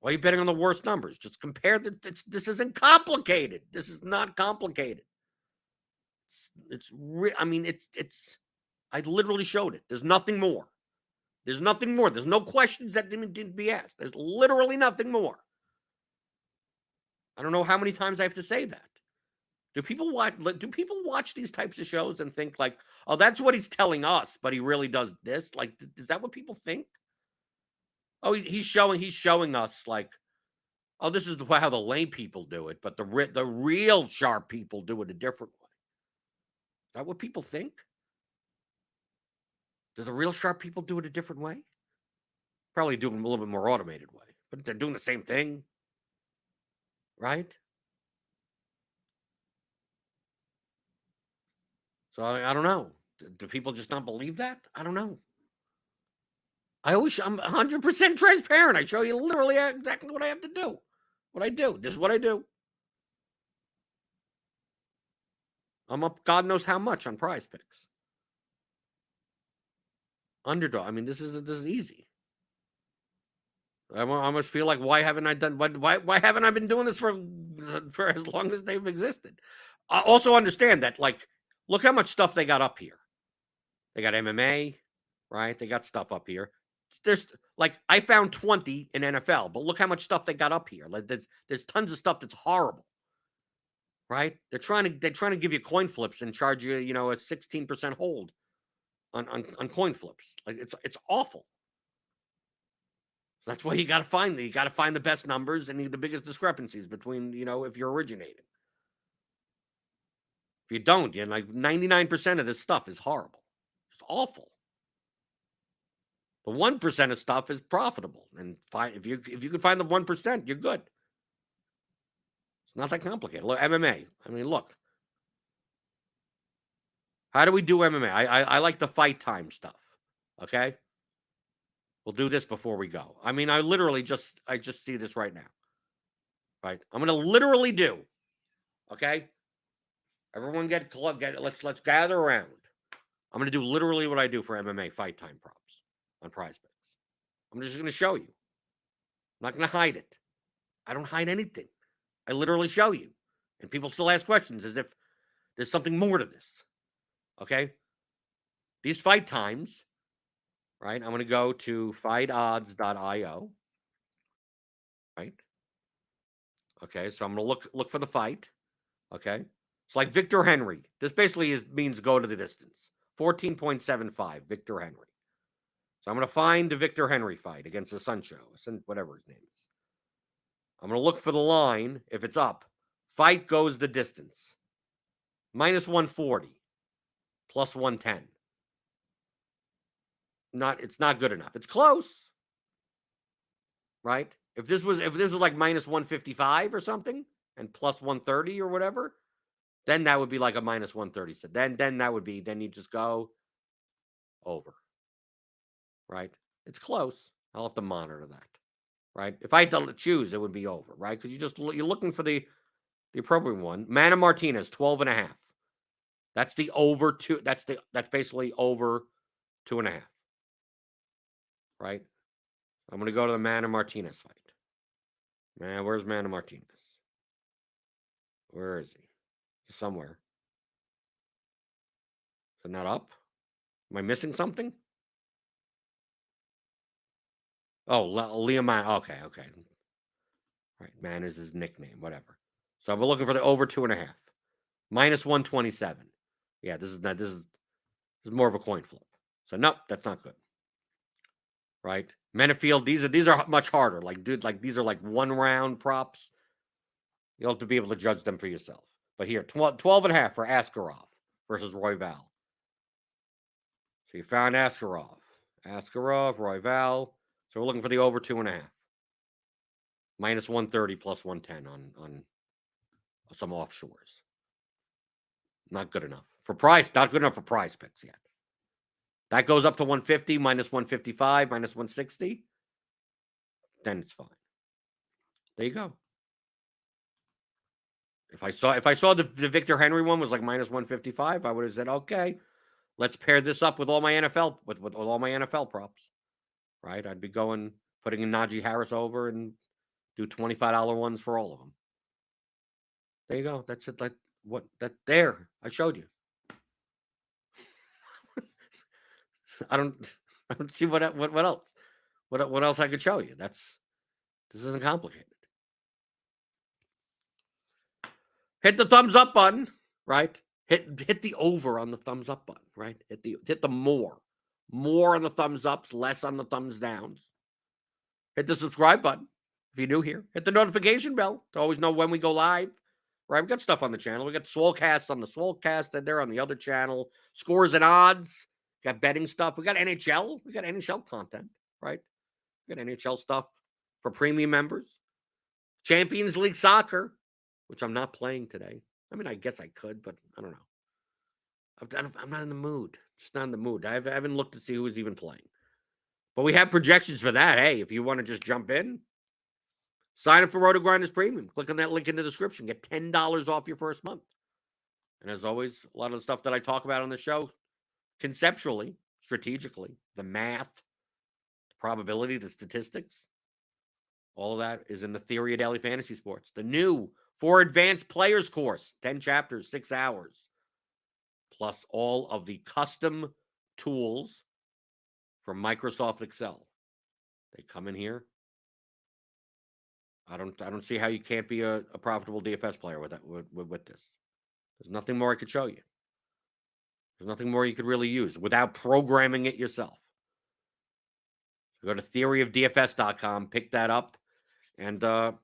Speaker 1: Why are you betting on the worst numbers? Just compare this isn't complicated. This is not complicated. I literally showed it. There's nothing more. There's nothing more. There's no questions that didn't be asked. There's literally nothing more. I don't know how many times I have to say that. Do people watch these types of shows and think like, oh, that's what he's telling us, but he really does this? Like, is that what people think? Oh, he's showing us like, oh, this is how the lame people do it, but the real sharp people do it a different way. Is that what people think? Do the real sharp people do it a different way? Probably do it a little bit more automated way, but they're doing the same thing, right? So I don't know. Do people just not believe that? I don't know. I'm 100% transparent. I show you literally exactly what I have to do. What I do. This is what I do. I'm up God knows how much on prize picks. Underdog. I mean, this is easy. I almost feel like why haven't I been doing this for as long as they've existed? I also understand that, like, look how much stuff they got up here. They got MMA, right? They got stuff up here. There's like I found 20 in NFL, but look how much stuff they got up here. Like there's tons of stuff that's horrible, right? They're trying to give you coin flips and charge you, a 16% hold on coin flips. Like it's awful. So that's why you got to find the best numbers and the biggest discrepancies between, if you're originating. If you don't, like 99% of this stuff is horrible. It's awful. The 1% of stuff is profitable, and if you can find the 1%, you're good. It's not that complicated. Look, MMA. I mean, look. How do we do MMA? I like the fight time stuff. Okay, we'll do this before we go. I mean, I just see this right now. right? I'm going to literally do, okay? Everyone let's gather around. I'm going to do literally what I do for MMA fight time props on Prize Picks. I'm just going to show you. I'm not going to hide it. I don't hide anything. I literally show you. And people still ask questions as if there's something more to this. Okay? These fight times, right? I'm going to go to fightodds.io. Right? Okay, so I'm going to look for the fight. Okay? It's like Victor Henry. This basically means go to the distance. 14.75, Victor Henry. So I'm going to find the Victor Henry fight against the Suncho, whatever his name is. I'm going to look for the line. If it's up, fight goes the distance. Minus 140, plus 110. It's not good enough. It's close, right? If this was like minus 155 or something and plus 130 or whatever, then that would be like a minus 130. So then you just go over, right? It's close. I'll have to monitor that, right? If I had to choose, it would be over, right? Because you're looking for the appropriate one. Manny Martinez, 12.5. That's the over two. That's basically over 2.5. Right? I'm going to go to the Manny Martinez fight. Man, where's Manny Martinez? Where is he? He's somewhere. Is it not up? Am I missing something? Oh, Liam. Okay. All right, man is his nickname. Whatever. So we're looking for the over 2.5. Minus 127. Yeah, this is more of a coin flip. So nope, that's not good. Right? Menafield, these are much harder. Like, dude, these are like 1 round props. You'll have to be able to judge them for yourself. But here, 12.5 for Askarov versus Royval. So you found Askarov, Royval. So we're looking for the over 2.5. Minus 130 plus 110 on some offshores. Not good enough for price. Not good enough for Prize Picks yet. That goes up to 150, minus 155, minus 160. Then it's fine. There you go. If I saw the Victor Henry one was like minus 155, I would have said, okay, let's pair this up with all my NFL with all my NFL props. Right? I'd be putting in Najee Harris over and do $25 ones for all of them. There you go. That's it. There. I showed you. I don't see what else. What else I could show you? This isn't complicated. Hit the thumbs up button, right? Hit the over on the thumbs up button, right? Hit the more on the thumbs ups, less on the thumbs downs. Hit the subscribe button if you're new here. Hit the notification bell to always know when we go live. Right, we got stuff on the channel. We got Swolecast on the Swolecast, and they're on the other channel. Scores and odds. Got betting stuff. We got NHL. We got NHL content, right? We got NHL stuff for premium members. Champions League soccer, which I'm not playing today. I mean, I guess I could, but I don't know. I'm not in the mood. Just not in the mood. I haven't looked to see who's even playing. But we have projections for that. Hey, if you want to just jump in, sign up for RotoGrinders Premium. Click on that link in the description. Get $10 off your first month. And as always, a lot of the stuff that I talk about on the show, conceptually, strategically, the math, the probability, the statistics, all of that is in the Theory of Daily Fantasy Sports. The new For Advanced Players course, 10 chapters, 6 hours, plus all of the custom tools from Microsoft Excel. They come in here. I don't see how you can't be a profitable DFS player with this. There's nothing more I could show you. There's nothing more you could really use without programming it yourself. So go to theoryofdfs.com, pick that up, and we'll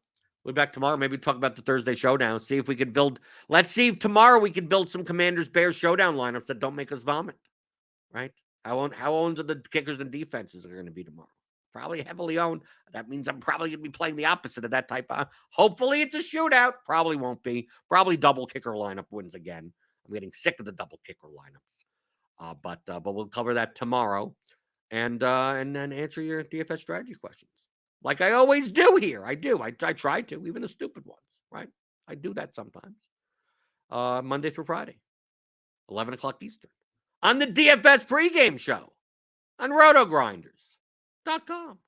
Speaker 1: be back tomorrow. Maybe talk about the Thursday Showdown. See if we could build. Let's see if tomorrow we can build some Commanders-Bears Showdown lineups that don't make us vomit. Right? How owned are the kickers and defenses are going to be tomorrow? Probably heavily owned. That means I'm probably going to be playing the opposite of that type of. Hopefully it's a shootout. Probably won't be. Probably double kicker lineup wins again. I'm getting sick of the double kicker lineups. But we'll cover that tomorrow, and then answer your DFS strategy questions. like I always do here. I do. I try to, even the stupid ones, right? I do that sometimes. Monday through Friday, 11 o'clock Eastern, on the DFS pregame show on RotoGrinders.com.